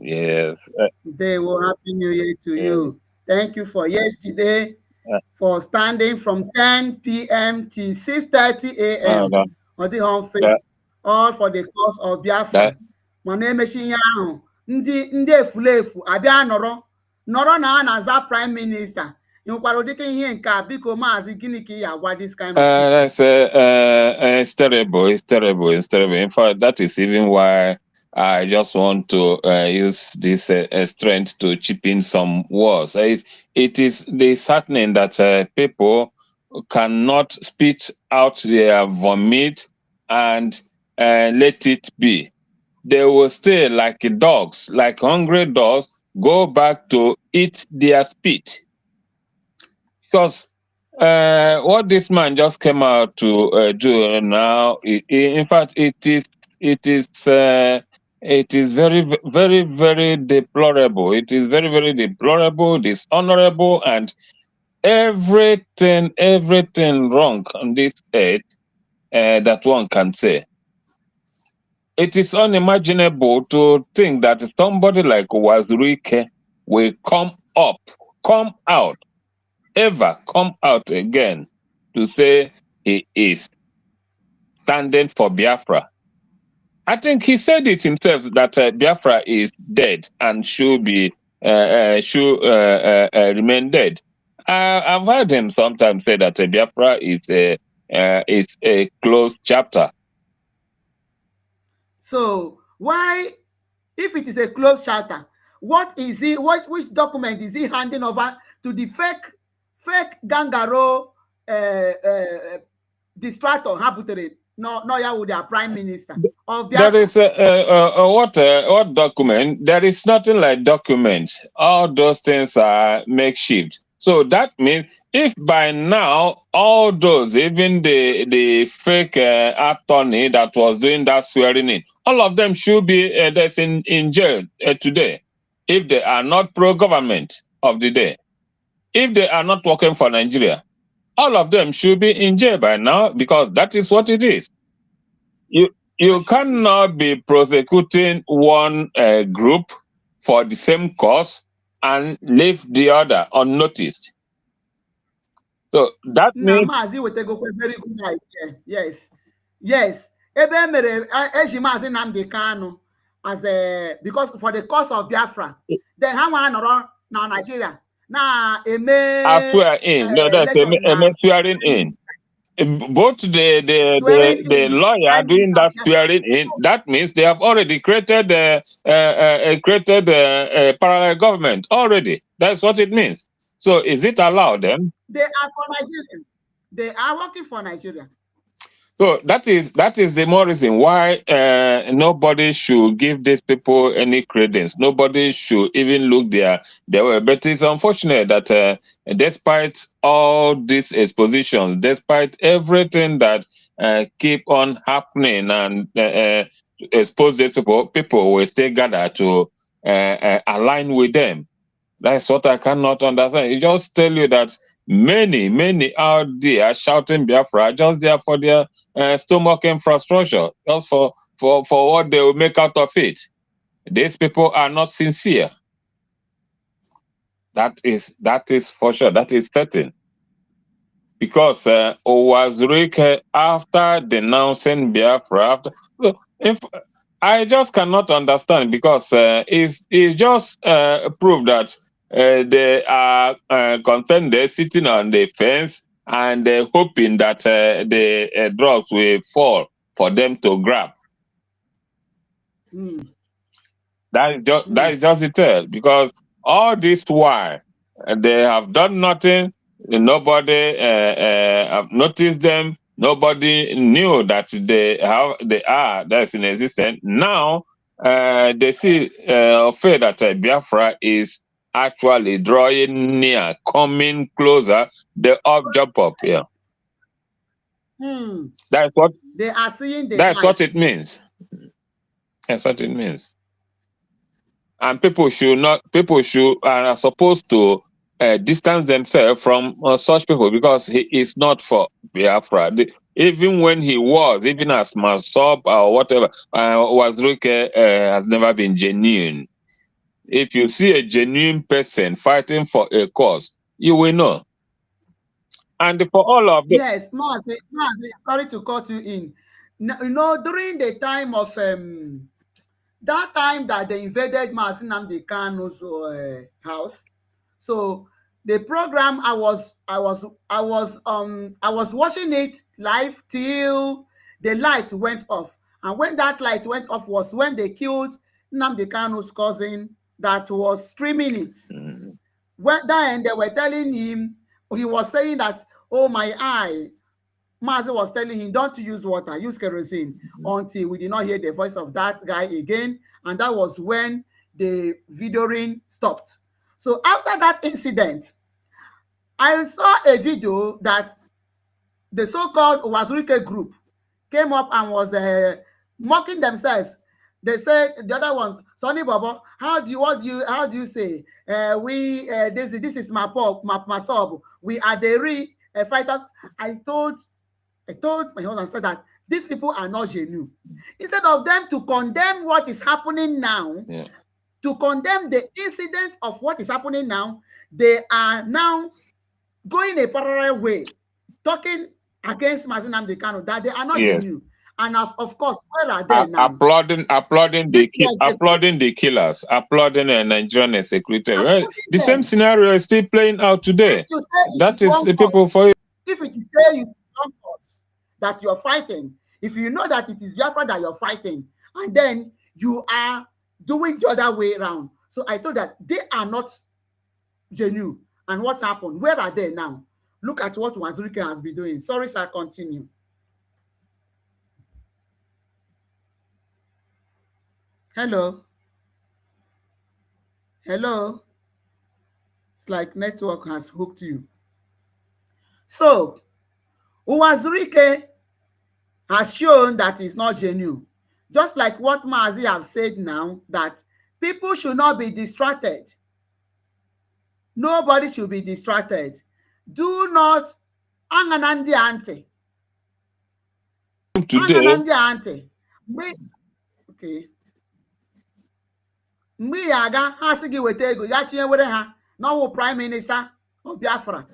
Yes. Happy New Year to you. Thank you for yesterday, for standing from 10 p.m. to 6:30 a.m. on the home face, all for the cause of Biafra. My name is Shinyahu. Ndị Efulefu abịa nọrọ na na-aza prime minister. You ụdịka ihe nke a biko maazị gịnị ka ị agwa this kind of thing? That's it's terrible. It's terrible. It's terrible. In fact, that is even why I just want to use this strength to chip in some words. It is disheartening that people cannot spit out their vomit and let it be. They will stay like dogs, like hungry dogs, go back to eat their spit. Because what this man just came out to do now, in fact, it is very, very, very deplorable. It is very, very deplorable, dishonorable, and everything wrong on this earth that one can say. It is unimaginable to think that somebody like Uwazuruike will come out again to say he is standing for Biafra. I think he said it himself that Biafra is dead and should remain dead. I've heard him sometimes say that Biafra is a closed chapter. So why, if it is a closed chapter, what is he? Which document is he handing over to the fake Gangaro distractor Habutere? No, ya with their prime minister of Biafra. There is what document? There is nothing like documents. All those things are makeshift. So that means if by now all those, even the fake attorney that was doing that swearing in, all of them should be that's in jail today, if they are not pro-government of the day. If they are not working for Nigeria, all of them should be in jail by now, because that is what it is. You cannot be prosecuting one group for the same cause and leave the other unnoticed. So that means Mazi wetegokwe very good idea. Yes. Yes. Ebe mere eji Mazi Nnamdi Kanu as a because for the cause of Biafra. Then ha nwa nọrọ na Nigeria na I eme swear in. No, that's election na swearing in. Both swearing the in lawyer Prime doing Minister that Biafra. swearing in, that means they have already created a parallel government already. That's what it means. So is it allowed then? They are for Nigeria. They are working for Nigeria. So that is the more reason why nobody should give these people any credence. Nobody should even look their way. But it's unfortunate that despite all these expositions, despite everything that keep on happening and expose these people will still gather to align with them. That's what I cannot understand. It just tell you that many out there are shouting Biafra just there for their stomach infrastructure, just for what they will make out of it. These people are not sincere. That is for sure. That is certain. Because Uwazuruike, after denouncing Biafra, so if I just cannot understand, because it's just proof that they are content there sitting on the fence and hoping that the drugs will fall for them to grab. Mm. That is just it. Because all this while they have done nothing. Nobody have noticed them. Nobody knew that they are that's in existence. Now they see afraid that Biafra is actually drawing near, coming closer. They up jump up here. That's what they are seeing. That's what it means. That's what it means. And people are supposed to distance themselves from such people, because he is not for Biafra. Even when he was, even as Masop or whatever, Uwazuruike has never been genuine. If you see a genuine person fighting for a cause, you will know. And for all of them, Yes, Mazi, sorry to cut you in. You know, during the time of that time that they invaded Mazi Nnamdi Kanu's house, so the program I was watching it live till the light went off, and when that light went off was when they killed Nnamdi Kanu's cousin that was streaming it. When then they were telling him, he was saying that, oh my eye. Mazi was telling him, don't use water, use kerosene, until we did not hear the voice of that guy again. And that was when the videoing stopped. So after that incident, I saw a video that the so-called Uwazuruike group came up and was mocking themselves. They said, the other ones, Sonny Bobo, how do you say? This is my sub. We are the fighters. I told my husband, said that these people are not genuine. Instead of them to condemn what is happening now, to condemn the incident of what is happening now, they are now going a parallel way, talking against Mazi Nnamdi Kanu, that they are not genuine. And of course, where are they now? Applauding the killers, applauding a Nigerian security. Well, the same scenario is still playing out today. That is the people for you. If it is say you cause that you're fighting, if you know that it is Biafra that you're fighting, and then you are doing the other way around. So I thought that they are not genuine. And what happened? Where are they now? Look at what Uwazuruike has been doing. Sorry, sir, continue. Hello. Hello. It's like network has hooked you. So, Uwazuruike has shown that it's not genuine. Just like what Mazi have said now, that people should not be distracted. Nobody should be distracted. Do not anganandi ante. Anganandi ante. Okay. Mgbe ya aga ha sị gị weta ego ya tinye were ha n'ọwụ prime minister of Biafra.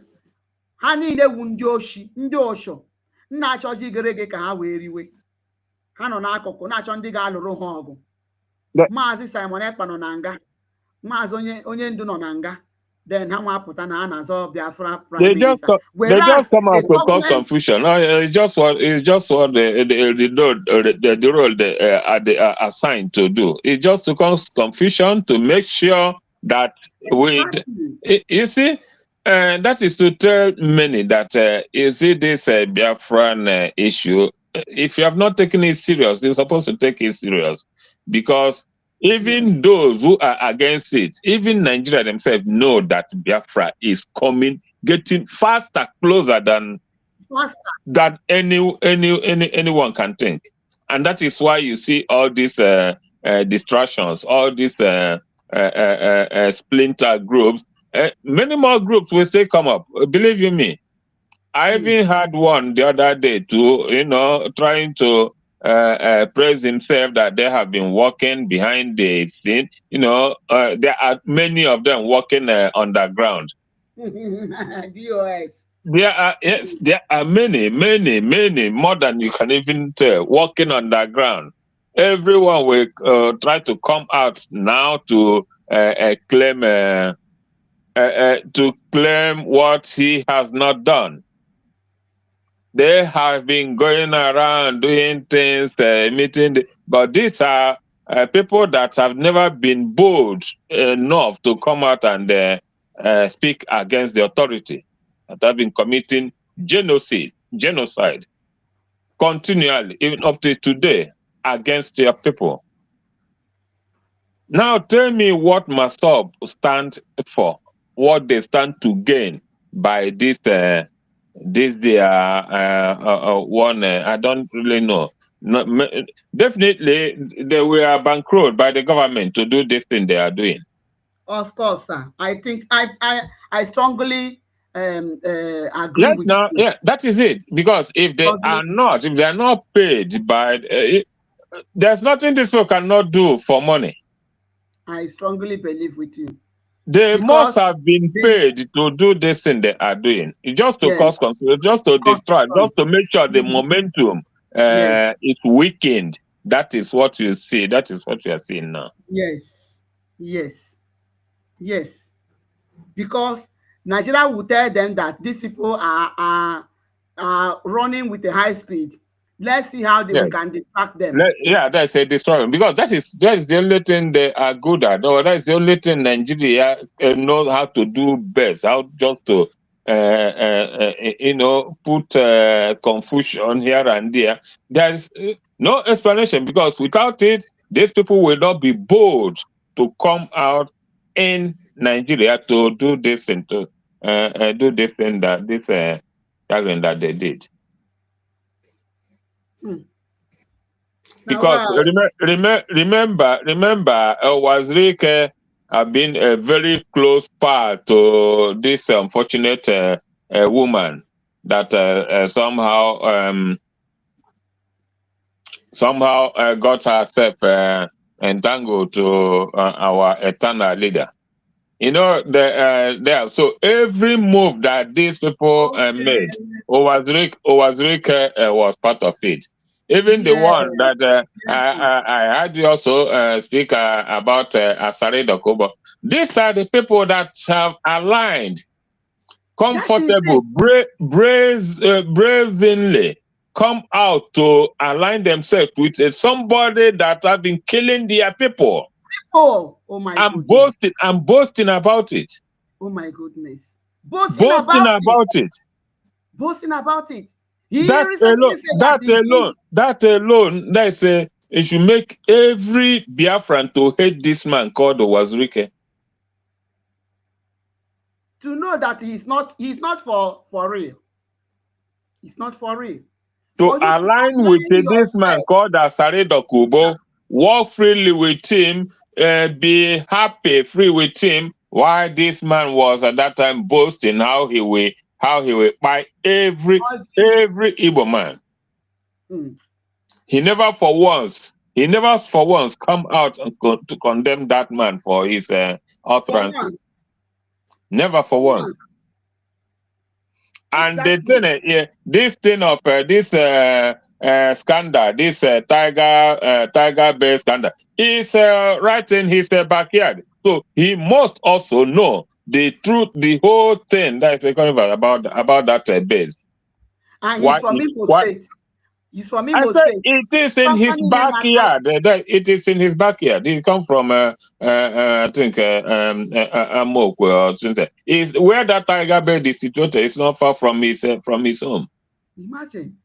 ha niile wu ndị oshi, ndị osho, na-achọzi igere ege ka ha wee riwe. Ha nọ n'akụkụ na-achọ ndị ga-alụrụ ha ọgụ. Maazị Simon Ekpa nọ na nga, maazị onye ndu nọ na nga, then ha nwapụta na ha na-azọ Biafra prime minister. They just come out to cause confusion. No, it's just what the role they are assigned to do. It's just to cause confusion, to make sure that you see, that is to tell many that you see this Biafran issue. If you have not taken it serious, you're supposed to take it serious, because even those who are against it, even Nigeria themselves know that Biafra is coming, getting faster, closer than anyone can think. And that is why you see all these distractions, all these splinter groups. Many more groups will still come up. Believe you me. I even had one the other day to, trying to praise himself that they have been working behind the scene. There are many of them working underground. DOS. There are many, more than you can even tell, working underground. Everyone will try to come out now to claim what he has not done. They have been going around doing things, meeting, but these are people that have never been bold enough to come out and speak against the authority, that have been committing genocide continually, even up to today, against their people. Now tell me what Masop stand for, what they stand to gain by this one. I don't really know. Definitely, they were bankrolled by the government to do this thing they are doing. Of course, sir. I think I strongly agree with you. Yeah, that is it. Because if they are not paid by, there's nothing this people cannot do for money. I strongly believe with you. They must have been paid to do this thing they are doing. Just to cause concern, just to distract, just to make sure the momentum is weakened. That is what you see. That is what you are seeing now. Yes. Because Nigeria will tell them that these people are running with a high speed. Let's see how we can distract them. That's a distraction, because that is the only thing they are good at, or that's the only thing Nigeria knows how to do best. How just to put confusion here and there. There's no explanation, because without it, these people will not be bold to come out in Nigeria to do this thing, to do this thing that they did. Because remember, Uwazuruike have been a very close part to this unfortunate woman that somehow got herself entangled to our eternal leader. So every move that these people made, Uwazuruike was part of it. Even the one that I had you also speak about Asare Dokubo. These are the people that have aligned, comfortable, brazenly come out to align themselves with somebody that have been killing their people. Oh my goodness. I'm boasting about it. Oh my goodness. Boasting about it. That alone, it should make every Biafran to hate this man called Uwazuruike. To know that he's not for real. He's not for real. To align with this man called Asare Dokubo, walk freely with him, be happy, free with him, while this man was at that time boasting how he will buy every Igbo man. He never for once come out to condemn that man for his utterances. Never for once. And the Exactly. thing, this thing of this scandal, this tiger bear scandal, is right in his backyard. So he must also know the truth, the whole thing that is about that base. And he's Why? from Imo What? State. He's from I Imo said State. it is in his Company name backyard. It is in his backyard. He come from, I think, Amokwe or something. Is where that tiger bed is situated. It's not far from his home. Imagine.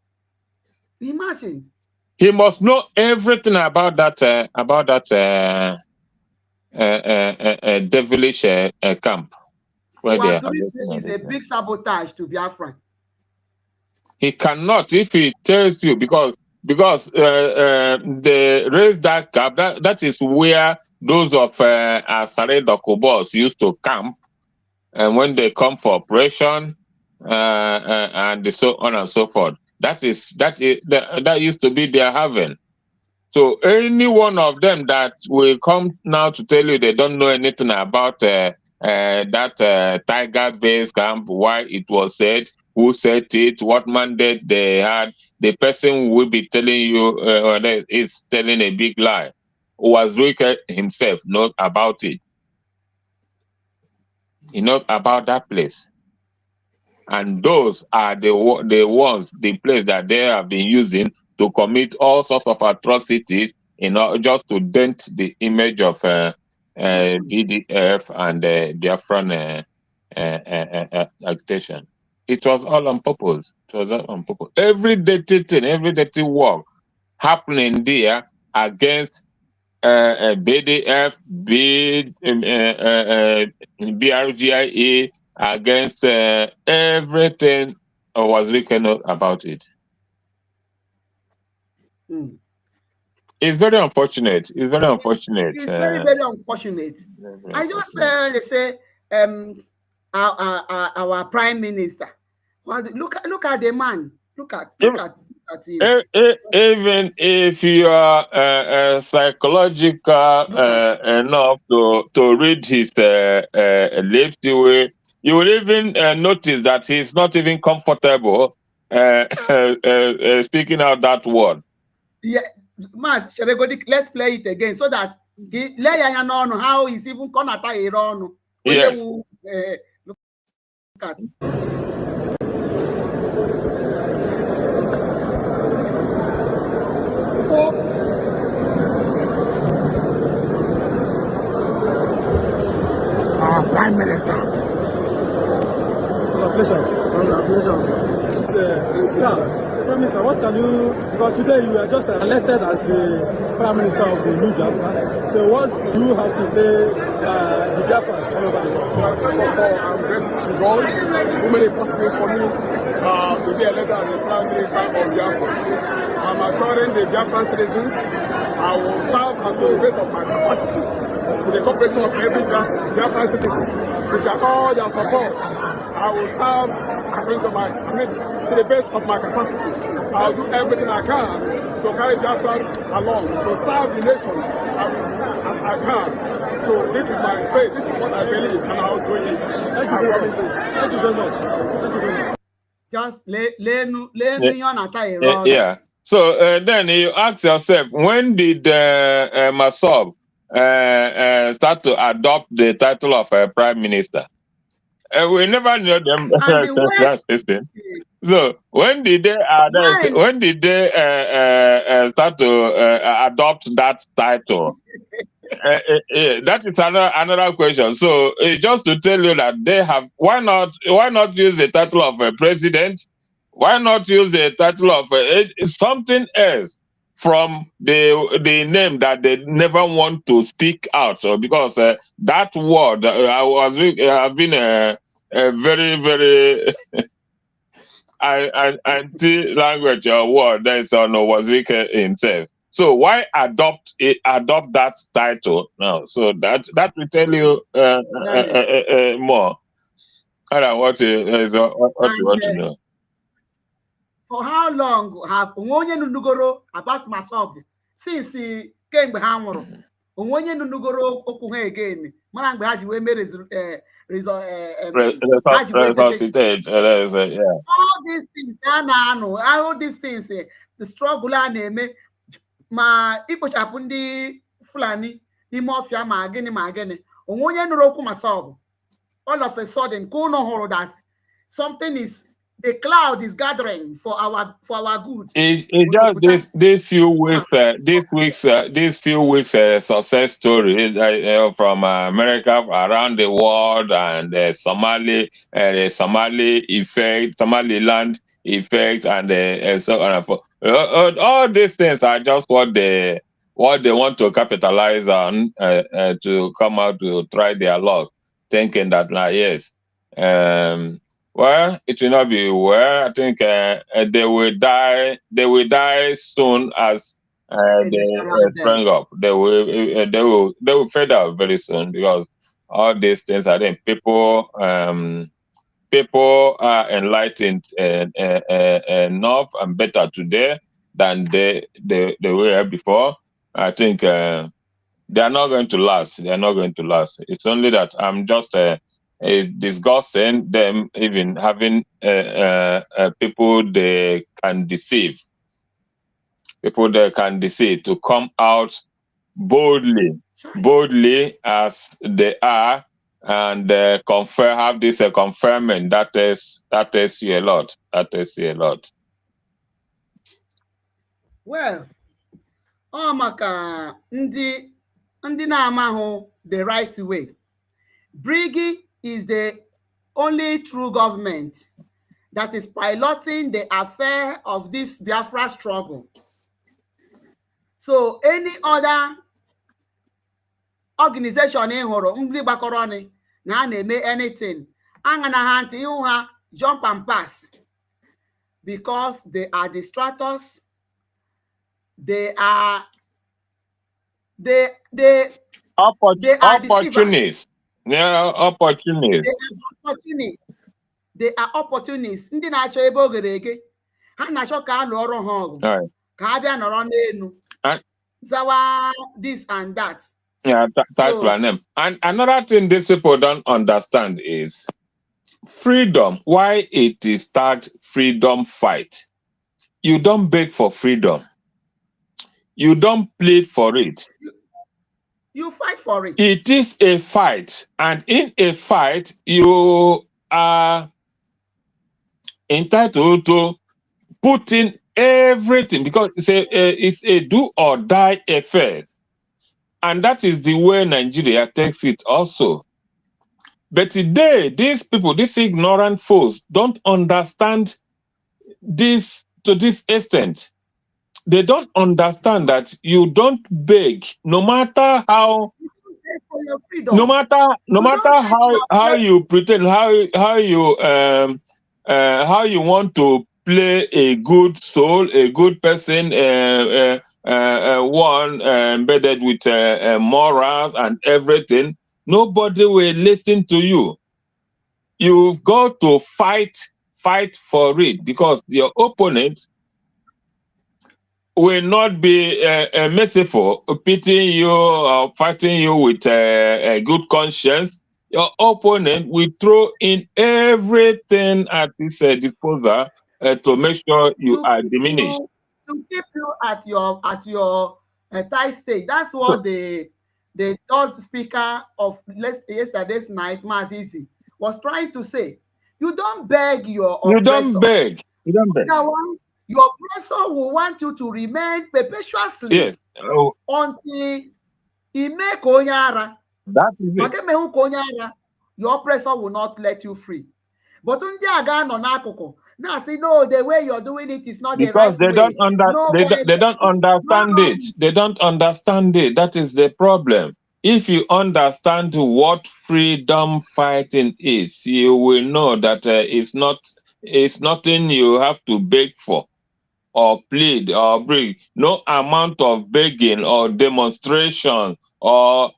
Imagine. He must know everything about that devilish camp where they are harvesting Uwazuruike is a everything. big sabotage to Biafra. He cannot if he tells you because they raise that camp. That is where those of Asare Dokobos used to camp, and when they come for operation, and so on and so forth. That used to be their haven. So any one of them that will come now to tell you they don't know anything about that tiger base camp, why it was set, who set it, what mandate they had, the person will be telling you is telling a big lie. Uwazuruike himself knows about it. He knows about that place. And those are the place that they have been using to commit all sorts of atrocities, just to dent the image of BDF and Biafran agitation. It was all on purpose. It was all on purpose. Every dirty thing, every dirty work happening there against BDF, BRGIA, against everything was written about it. Mm. It's very unfortunate. It's very unfortunate. It's very, very unfortunate. I just let's say our prime minister. Well, look at the man. Look at him. Even if you are psychological enough to read his lips, you will even notice that he's not even comfortable speaking out that word. Yeah, Mas, let's play it again so that he lay on how he's even Konata Iron. Yes. Look at. Our Prime Minister. Congratulations. Sir, Prime Minister, what can you, because today you are just elected as the Prime Minister of the new Biafra, so what do you have to tell the Biafrans all over the world? First of all, I'm grateful to God who made it possible for me to be elected as the Prime Minister of Biafra. I'm assuring the Biafran citizens I will serve to the best of my capacity with the cooperation of every Biafran citizen. With all their support, I will serve to the best of my capacity. I'll do everything I can to carry Biafra along, to serve the nation as I can. So this is my faith, this is what I believe, and I'll do it. Thank you very much. Thank you very much. Thank you very much. Just Yeah. So then you ask yourself, when did Masob start to adopt the title of Prime Minister? We never knew them. So when did they start to adopt that title? That is another question. So just to tell you that they have, why not use the title of a president? Why not use the title of something else from the name that they never want to speak out? So because that word I've been a very, very anti-language word that is on Uwazuruike himself. So why adopt that title now? So that will tell you more. What you want to know. For how long have onye nunugoro about Masob since kemgbe ha nwụrụ? Onye nunugoro okwu ha again mara mgbe ha ji wee mee ha ji wee resuscitate, yeah. all these things a na-anụ all these things the struggle a na-eme ma ikpochapụ ndị Fulani n'ime ọfịa ma gịnị onwe onye nụrụ okwu ma sọbụ all of a sudden ka unu hụrụ that something is the cloud is gathering for our good. It's just these few weeks success stories from America around the world, and Somali effect, Somaliland effect, and so on and forth. All these things are just what they want to capitalize on to come out to try their luck, thinking that yes. Well, it will not be well. I think they will die. They will die soon as they spring up. They will fade out very soon, because all these things are then people are enlightened enough and better today than they were before. I think they are not going to last. They are not going to last. It's only that I'm just is disgusting them even having people they can deceive. People they can deceive to come out boldly as they are, and have this confinement that is you a lot. That is you a lot. Well, maka ndị na-amahụ the right way. Brigi is the only true government that is piloting the affair of this Biafra struggle. So any other organization ị hụrụ ndị gbakọrọ ọnụ na ha na-eme anything, aṅana ha ntị ịhụ ha jump and pass, because they are distractors. They are opportunists. Yeah, opportunists. They are opportunists. Ndị na-achọ ebe o ghere ege, ha na-achọ ka a lụọ ọrụ ha ọgụ, ka ha bịa nọrọ n'elu, zawa this and that. Yeah, and another thing these people don't understand is freedom. Why it is tagged freedom fight? You don't beg for freedom. You don't plead for it. You fight for it. It is a fight, and in a fight, you are entitled to put in everything, because it's a do or die affair, and that is the way Nigeria takes it also. But today, these people, these ignorant folks, don't understand this to this extent. They don't understand that you don't beg, no matter how, no matter how you pretend, how you want to play a good soul, a good person, one embedded with morals and everything. Nobody will listen to you. You've got to fight for it, because your opponent will not be merciful, pitying you or fighting you with a good conscience. Your opponent will throw in everything at his disposal to make sure you are diminished. To keep you at your tight state. That's what the third speaker of yesterday's night, Mazizi, was trying to say. You don't beg your oppressor. You don't beg. Otherwise, your oppressor will want you to remain perpetually until he make onyara. That is it. Your oppressor will not let you free. But ndị aga nọ n'akụkụ now say no, the way you're doing it is not because the right way. They don't understand it. They don't understand it. That is the problem. If you understand what freedom fighting is, you will know that it's nothing you have to beg for or plead or bring. No amount of begging or demonstration or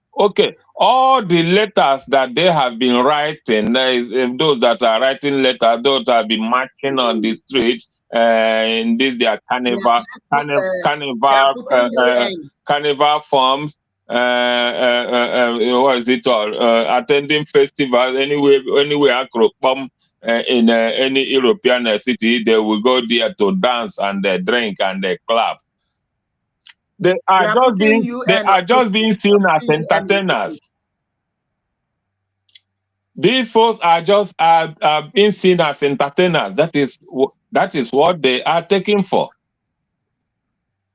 all the letters that they have been writing, those that are writing letters, those that have been marching on the streets, in this their carnival forms, what is it all? Attending festivals anywhere in any European city, they will go there to dance and drink and clap. They They are are just putting being they UN are on just being seen as putting UN on entertainers. These folks are just being seen as entertainers. That is what they are taking for.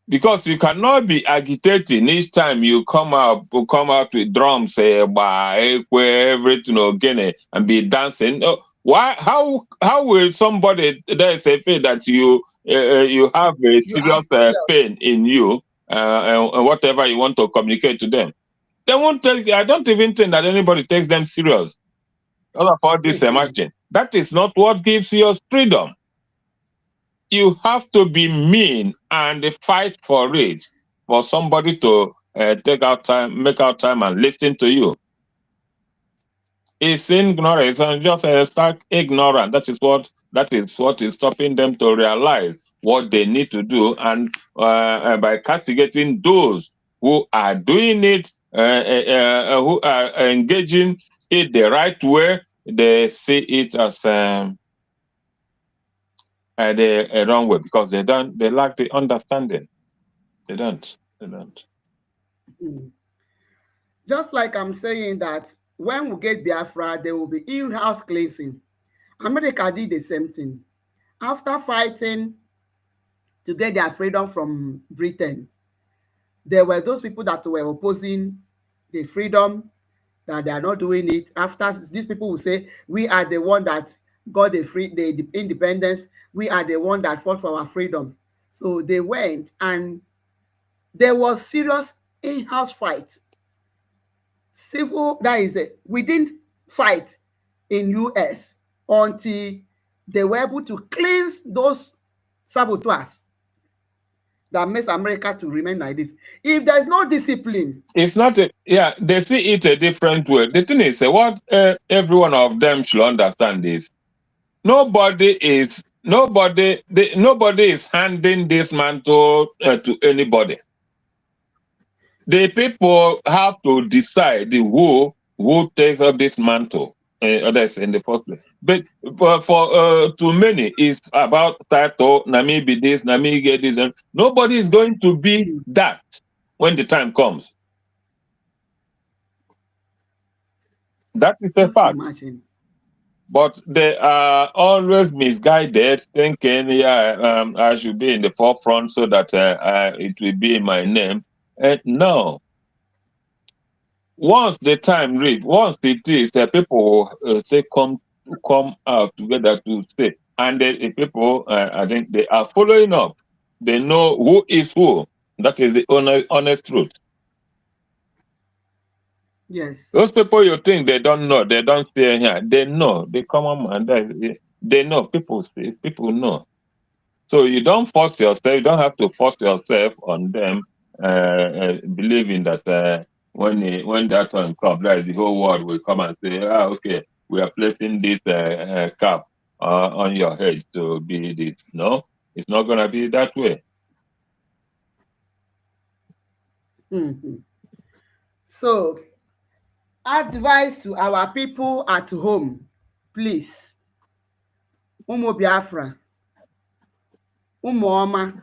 Because you cannot be agitating each time you come out with drums, everything again, and be dancing. Why? How will somebody there say that you have a You are serious serious. pain in you, and whatever you want to communicate to them? They won't take. I don't even think that anybody takes them serious. All about this marching. That is not what gives you freedom. You have to be mean and fight for it for somebody to make out time and listen to you. It's ignorance and just stark ignorant. That is what is stopping them to realize what they need to do, and by castigating those who are doing it, who are engaging it the right way, they see it as the wrong way because they lack the understanding. They don't. Just like I'm saying that when we get Biafra, there will be in-house cleansing. America did the same thing. After fighting to get their freedom from Britain, there were those people that were opposing the freedom, that they are not doing it. After these people will say, we are the one that got the independence. We are the one that fought for our freedom. So they went and there was serious in-house fight. Civil, that is it. We didn't fight in US until they were able to cleanse those saboteurs that makes America to remain like this. If there's no discipline, It's not they see it a different way. The thing is, what every one of them should understand is nobody is handing this mantle to anybody. The people have to decide who takes up this mantle. Others in the first place, but for too many, it's about title. Nami be this, Nami get this, and nobody is going to be that when the time comes. That is a just fact. imagine. But they are always misguided, thinking, I should be in the forefront so that it will be in my name. No. Once the time reach, once it is, people say come out together to say, and the people, I think they are following up. They know who is who. That is the honest truth. Yes. Those people you think they don't know, they don't stay here. They know. They come on, they know. People see, people know. So you don't force yourself. You don't have to force yourself on them, believing that when that one comes, like the whole world will come and say, okay, we are placing this cap on your head to be this. No, it's not going to be that way. Mm-hmm. So, advice to our people at home, please. Umu Biafra, Umu Oma,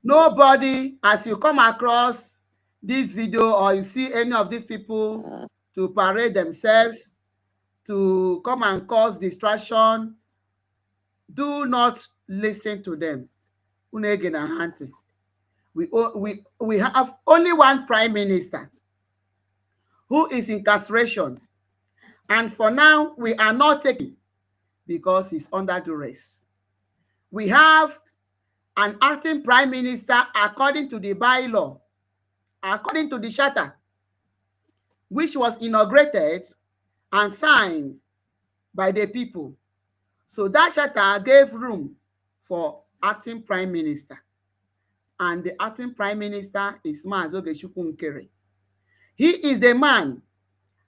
nobody, as you come across this video or you see any of these people to parade themselves, to come and cause distraction, do not listen to them. We have only one prime minister who is incarceration, and for now we are not taking because he's under duress. We have an acting prime minister according to the bylaw, according to the charter, which was inaugurated and signed by the people. So that charter gave room for acting prime minister. And the acting prime minister is Mazi Ogechukwu Nkere. He is the man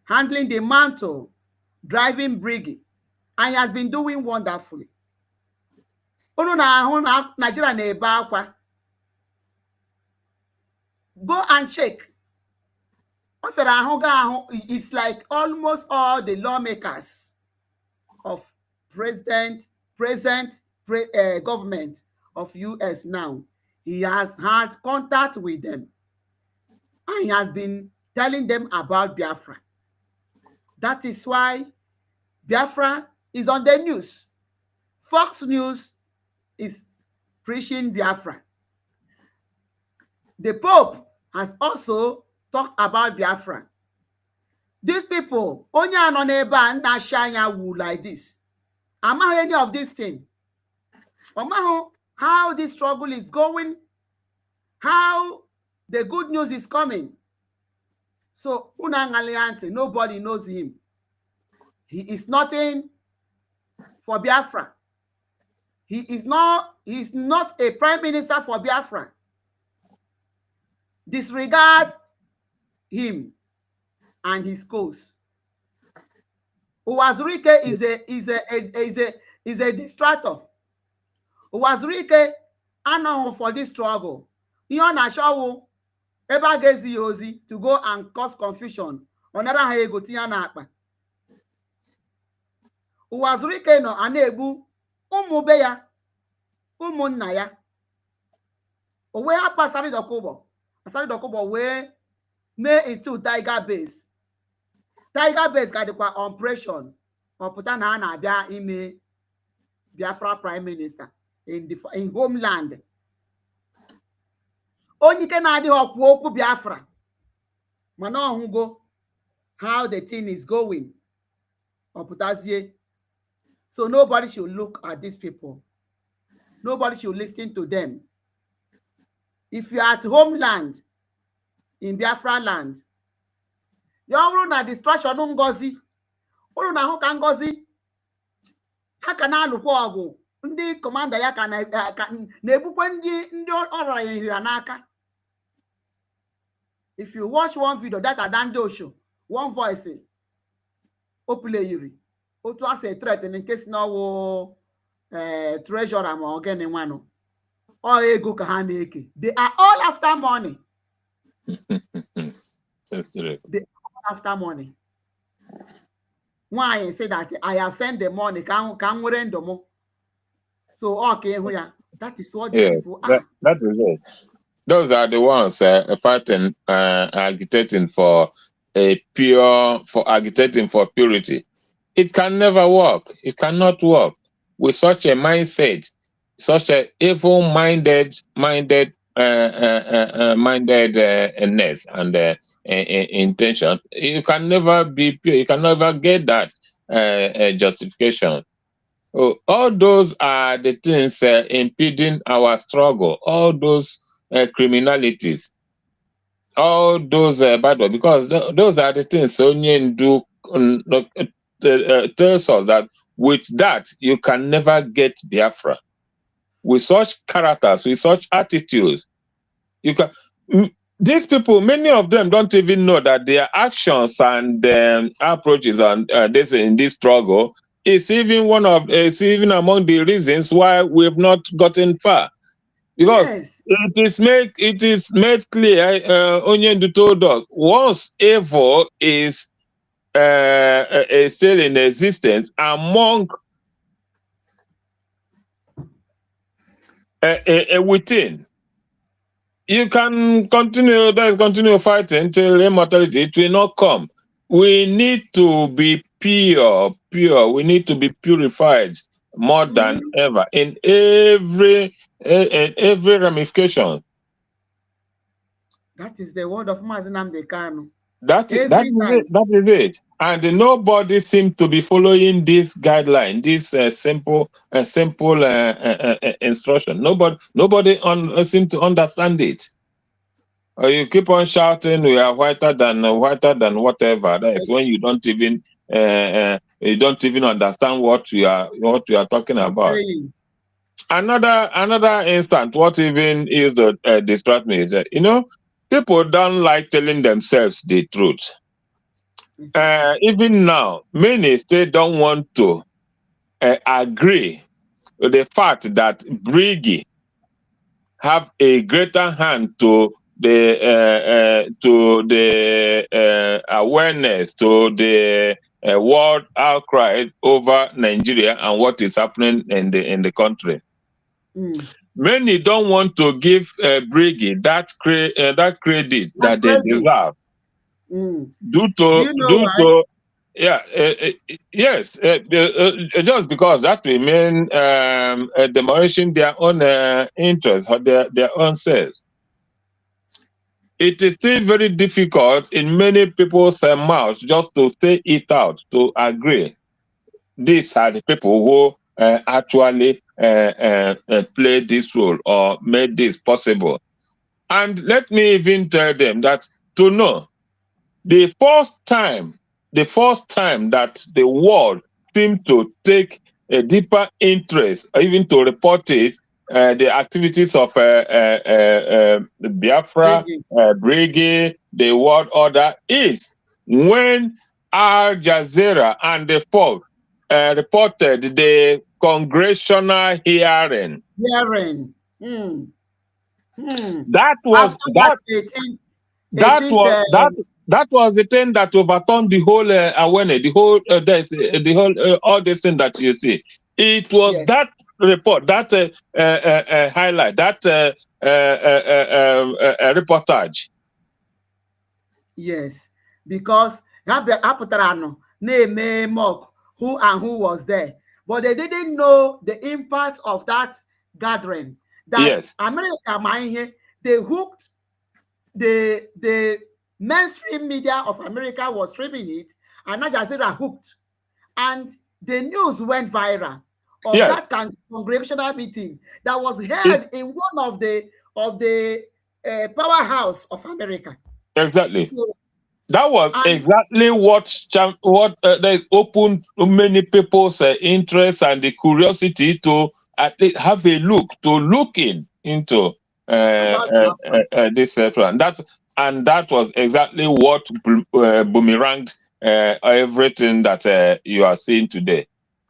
handling the mantle, driving brigade, and he has been doing wonderfully. Unu na-ahụ na Nigeria na-ebe akwa. go and check. It's like almost all the lawmakers of present government of US now. He has had contact with them and he has been telling them about Biafra. That is why Biafra is on the news. Fox News is preaching Biafra. The Pope has also talked about Biafra. These people, onye anọ n'ebe a na-ashi anya wu like this, amaghị any of this thing. Amaghị how this struggle is going, how the good news is coming. So, nobody knows him. He is nothing for Biafra. He is not a prime minister for Biafra. Disregard him and his cause. Uwazuruike is a distractor. Uwazuruike anọghị for this struggle. Ihe ọ na-achọwụ ebe a ga-ezi ya ozi to go and cause confusion. Ọ nara ha ego tinye n'akpa. Uwazuruike nọ a na-egbu ụmụ be ya, ụmụnna ya. O wee hapụ Asari Dokubo wee mee institute Tiger Base. Tiger Base ka dịkwa on pressure. Ọ pụta na ha na-abịa ime Biafra prime minister in homeland. Onye ike na-adịghị ọkwụ okwu Biafra mana ọhụgo how the thing is going. Ọ pụtazie. So nobody should look at these people. Nobody should listen to them. If you are at homeland, in Biafra land, ya bụrụ na distraction Ngozi, unu na ahụ ka Ngozi ha ka na-alụkwa ọgụ, ndị commander ya ka na-egbukwa ndị ọrịa ya hiri n'aka. If you watch one video that Adando show, one voice opule yiri otu a say threat in case na wo treasurer ma ogene nwanu all ego ka ha na-eke. They are all after money. That's true. They are all after money. Why say that I have sent the money can nwere ndomo. So okay, that is what the people are. That is it. Those are the ones fighting, agitating for agitating for purity. It can never work. It cannot work with such a mindset, such a evil-mindedness and intention. You can never be pure. You can never get that justification. Oh, all those are the things impeding our struggle. All those criminalities, all those bad ones, because those are the things Onyen do tells us that with that you can never get Biafra. With such characters, with such attitudes, you can. These people, many of them don't even know that their actions and approaches on this in this struggle is even among the reasons why we've not gotten far. Because Yes. it is made clear, Onyendu told us, once evil is still in existence among within, you can continue fighting until immortality. It will not come. We need to be pure. We need to be purified more than ever in every ramification. That is the word of Mazinam Kanu. That is it. And nobody seems to be following this guideline, this simple instruction. Nobody seems to understand it. You keep on shouting, "We are whiter than whatever." That is when you don't even understand what you are talking about. Another instant, what even is the distract me is that, people don't like telling themselves the truth. Even now, many still don't want to agree with the fact that Brigi have a greater hand to awareness, to the world outcry over Nigeria and what is happening in the country. Many don't want to give Briggy that credit that they deserve. Due to yeah, yes, just because that remain demolishing their own interests or their own selves. It is still very difficult in many people's mouths just to say it out, to agree. These are the people who actually played this role or made this possible. And let me even tell them that to know the first time that the world seemed to take a deeper interest, or even to report it, the activities of Biafra, Brigade, the world order, is when Al Jazeera and the folk reported the congressional hearing. That was after that 18th, that was the thing that overturned the whole awareness, the whole all this thing that you see. It was that report, that highlight, that reportage. Yes, because name mock who was there, but they didn't know the impact of that gathering. That yes, America, they hooked the mainstream media of America was streaming it, and Al Jazeera hooked, and the news went viral of that congressional meeting that was held in one of the powerhouse of America. Exactly. So, that was exactly what they opened many people's interest and the curiosity to at least have a look, into this plan. That was exactly what boomeranged everything that you are seeing today.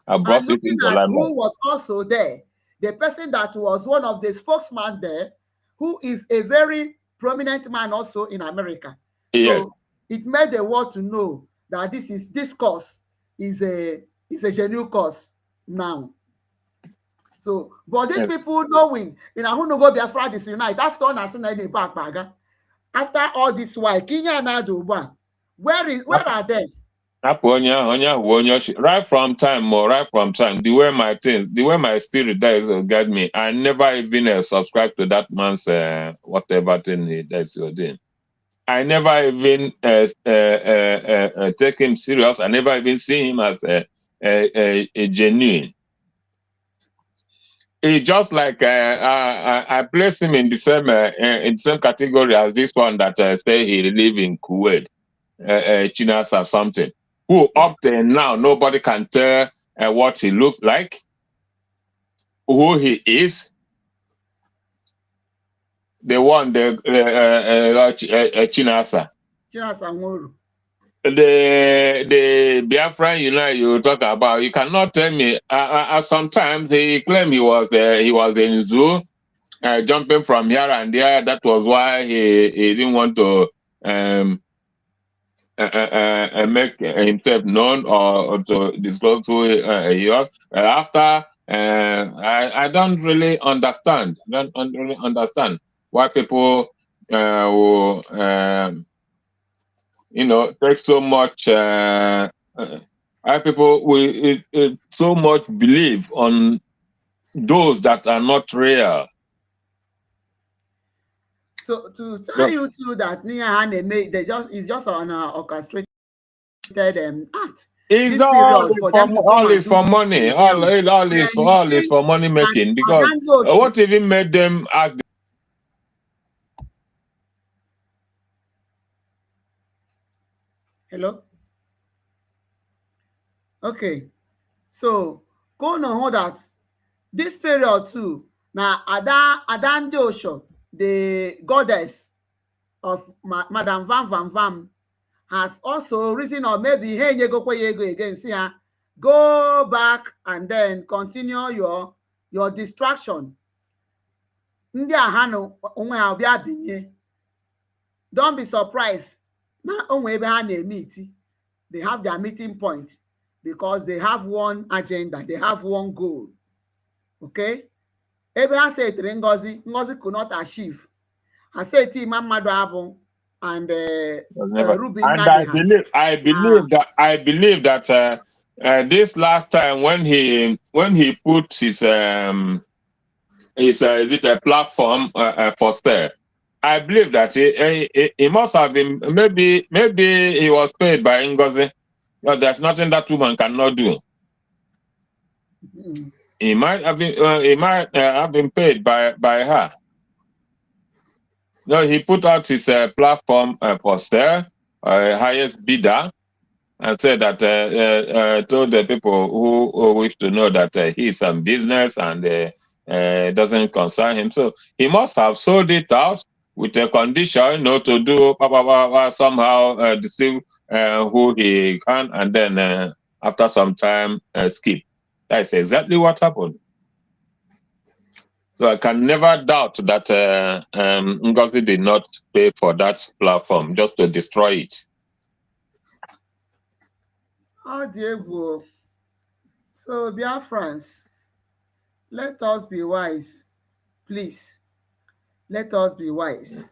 I brought and looking it into at limelight. who was also there, the person that was one of the spokesman there, who is a very prominent man also in America. Yes. So it made the world to know that this cause is a genuine cause now. So, but these people knowing, who no go Biafra disunite after after all this while, where are they? Right from time, the way my spirit there is guide me, I never even subscribe to that man's whatever thing that's doing. I never even take him serious. I never even see him as a genuine. It's just like I place him in the same category as this one that say he live in Kuwait, Chinas or something. Who up there now nobody can tell what he looks like, who he is. The one, the Chinasa. The Biafran you talk about, you cannot tell me. Sometimes he claimed he was in zoo, jumping from here and there. That was why he didn't want to make himself known or to disclose who he was. After I don't really understand. Why people will take so much. Why people will so much believe on those that are not real. So to tell you too that it's just an orchestrated act. It's all is for money. All is for money making. Because what even made them act? Hello. Okay, so go know that this period too. Now Adan Joshua, the goddess of Madam Vam, has also risen up. Maybe hey go again. See her, go back and then continue your distraction. Ndị ahụ onwe ha bịa binye don't be surprised. Now, they have their meeting point because they have one agenda, they have one goal. Okay? Abraham said Ngozi could not achieve. I said Madu Abu and Ruben And Nadehan. I believe that this last time when he put his is it a platform for sale? I believe that he must have been maybe he was paid by Ngozi. But there's nothing that woman cannot do. He might have been paid by her. No, he put out his platform for sale, highest bidder, and said that told the people who wish to know that he's some business and doesn't concern him. So he must have sold it out with a condition, to do somehow deceive who he can, and then after some time skip. That's exactly what happened. So I can never doubt that Ngozi did not pay for that platform just to destroy it. Oh, Diego. So, Biafrans, let us be wise. Please, let us be wise.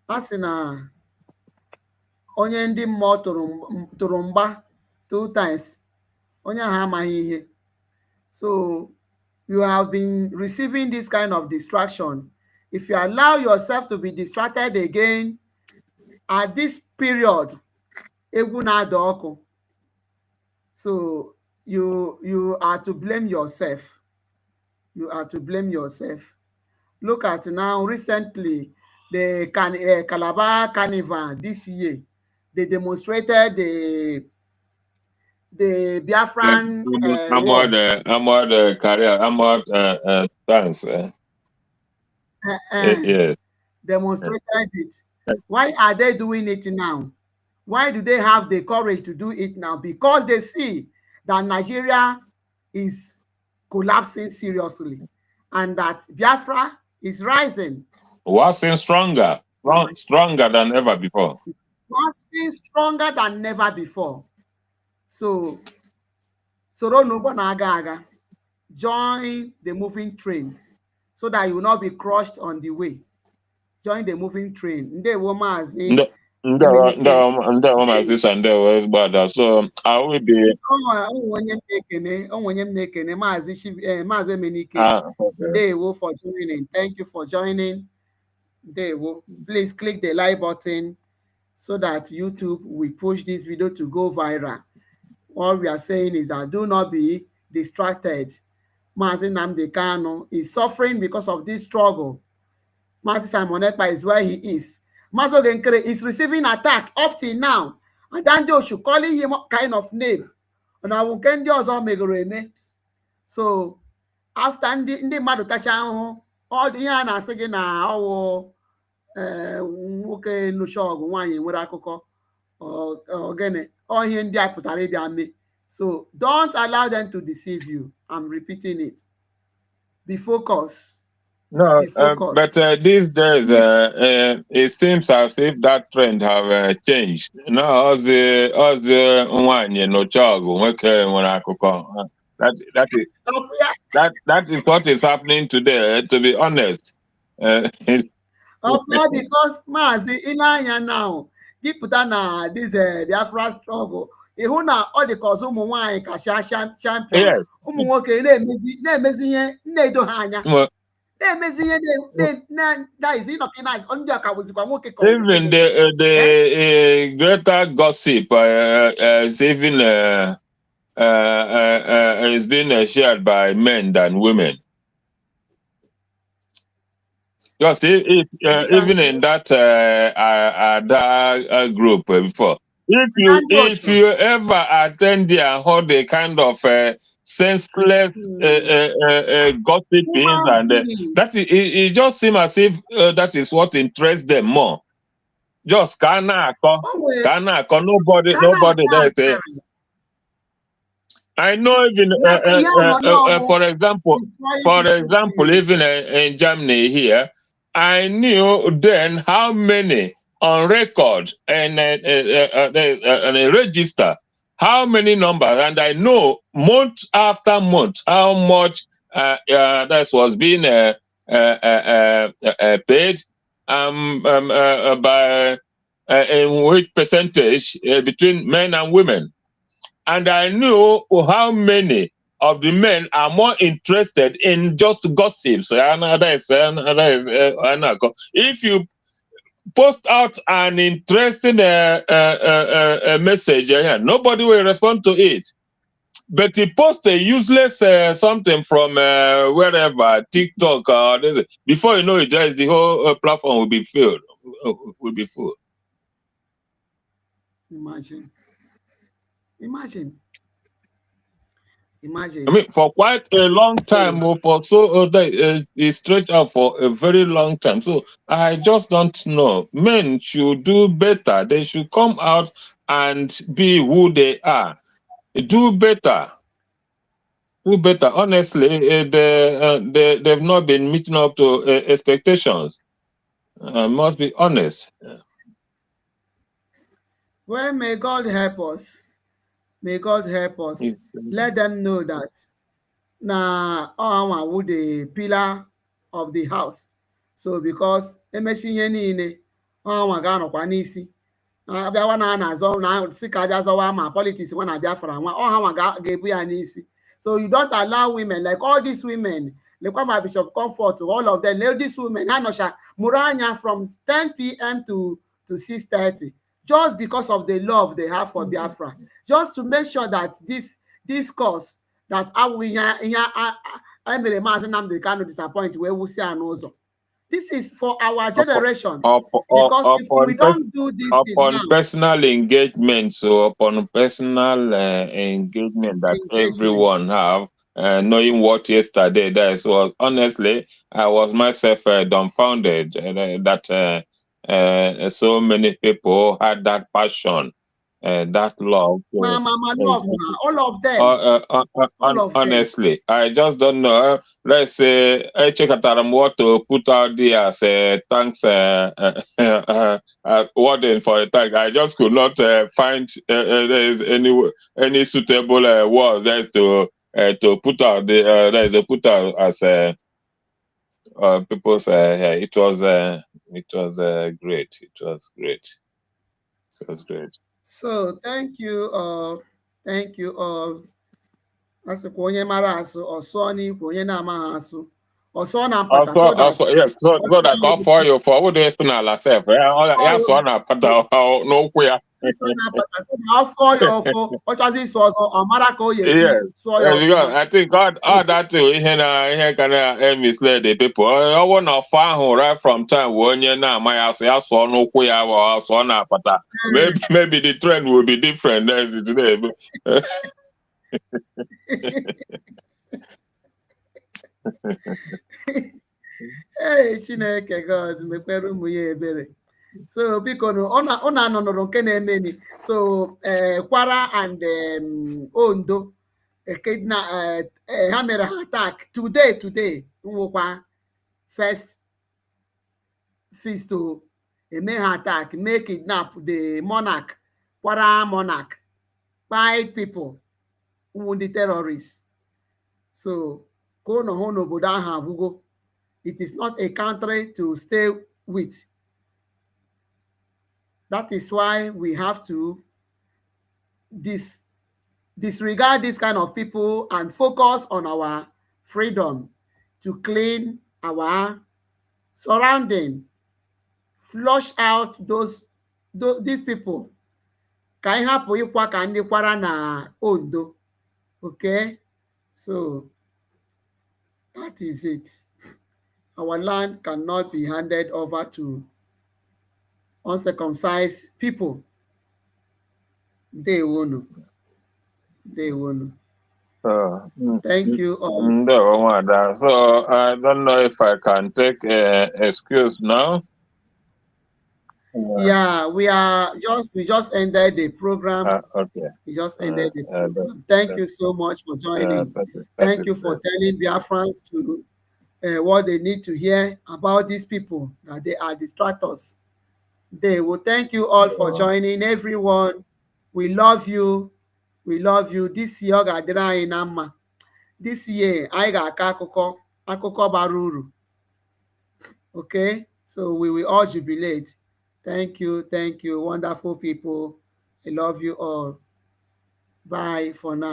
Asina, onye ndị mmụọ tụrụ mgba 2 times. Onye ahụ amaghị ihe. So, you have been receiving this kind of distraction. If you allow yourself to be distracted again at this period, egwu na-ada ọkụ. So you are to blame yourself. You are to blame yourself. Look at now, recently, the Calabar Carnival this year, they demonstrated the Biafran Armored career, armored tanks. Yes. Demonstrated it. Why are they doing it now? Why do they have the courage to do it now? Because they see that Nigeria is collapsing seriously and that Biafra is rising. Wasn't stronger than ever before. Wasn't stronger than never before. So, Soro Nobunaga, join the moving train so that you will not be crushed on the way. Join the moving train. So I will be. For joining. Thank you for joining. Please click the like button so that YouTube will push this video to go viral. All we are saying is that do not be distracted. Mazi Nnamdi Kanu is suffering because of this struggle. Mazi Simon Ekpa is where he is. Mazo Genkere is receiving attack up till now. And Danjo should calling him kind of name. And I will get megorene. So after ndị mmadụ tacha ahụhụ, ọ dị ihe a na-asị gị na ọwụ nwoke nụcha ọgụ nwaanyị nwere akụkọ ogene ihe ndị a pụtara ịbịa mee. So don't allow them to deceive you. I'm repeating it. Be focused. No, but these days it seems as if that trend have changed. No, the nwaanyị nụcha ọgụ nwoke nwere akụkọ. That is what is happening today, to be honest. Because Mazi Ilanya now, people na this Biafra struggle. Ihu na all the cause ụmụ nwaanyị kacha champion. Ụmụ nwoke na-emezi ihe na-edo ha anya. Na-emezi ihe that is not nice. Ndị aka bụzikwa nwoke. Even the greater gossip is even is being shared by men than women. Because even in that group before, if you ever attend there and hold a kind of senseless gossiping, and that it just seems as if that is what interests them more. Just nobody there say. I know even for example, even in Germany here, I knew then how many on record and a register how many numbers, and I know month after month how much that was being paid by in which percentage between men and women. And I knew how many of the men are more interested in just gossips. If you post out an interesting message, nobody will respond to it. But he post a useless something from wherever, TikTok or this, before you know it, the whole platform will be filled. Will be full. Imagine. I mean, for quite a long time, for so it stretched out for a very long time. So I just don't know. Men should do better. They should come out and be who they are. Do better. Do better. Honestly, they've not been meeting up to expectations. Must be honest. Well, may God help us. May God help us. Let them know that na ọnwa wu the pillar of the house. So because emechi ihe niile ọnwa ga-anọkwa n'isi, abịawa na a na-azọ na si ka abịa zọwa ma politics nwa na Biafra nwa ọha nwa ga-ebu ya n'isi. So you don't allow women like all these women, lekwa ma Bishop Comfort, all of them, these women ha nọcha mụrụ anya from 10 p.m. to 6:30 just because of the love they have for Biafra, just to make sure that this cause that mere Maazị Nnamdi Kanu disappoint wee wusi ya n'ụzọ. This is for our generation. Because if we don't do this upon personal engagement, so upon personal engagement that everyone have, knowing what yesterday that was, honestly, I was myself dumbfounded that so many people had that passion. That love. All of them. Honestly, I just don't know. Let's say I check out what to put out there as thanks wording for a tag. I just could not find there is any suitable words there's to put out there's a put out as people say it was great. It was great. It was great. So thank you all. Thank you all. Asịkwa onye mara asụ ọsụọ n'ikwu onye na-amaghị asụ ọsụọ na mpata. Yes, so that go for you for what do you spin ala self? Ya sụọ na mpata n'okwu ya. I think all that ihe ka na mislead the people. Ọwụ na ọfọ ahụ right from time wee onye na-amaghị asụ ya sụọ n'okwu ya ọ sụọ na mpata. Maybe the trend will be different today. Hey, Chineke God mekwere ụmụ ya ebere. So biko ọ na-anọnọrọ nke na-emeni. So Kwara and Ondo ha mere ha attack today nwekwa first feast to eme ha attack, make kidnap the monarch, Kwara monarch, 5 people who the terrorists. So go no hụ n'obodo ahụ agwụgo. It is not a country to stay with. That is why we have to disregard this kind of people and focus on our freedom to clean our surrounding, flush out these people. Ka anyị hapụ ịkwa ka ndị Kwara na Ondo. Okay, so that is it. Our land cannot be handed over to uncircumcised people. They won't. Thank you all. So I don't know if I can take excuse now. Yeah, we just ended the program. Okay. We just ended the program. Thank you so much for joining. Thank you for telling Biafrans to what they need to hear about these people, that they are distractors. day. Well, thank you all for joining. Everyone, we love you. We love you. This year, ọ ga-adịrị anyị na mma. This year, anyị ga-akọ akụkọ bara uru. Okay, so we will all jubilate. Thank you, wonderful people. I love you all. Bye for now.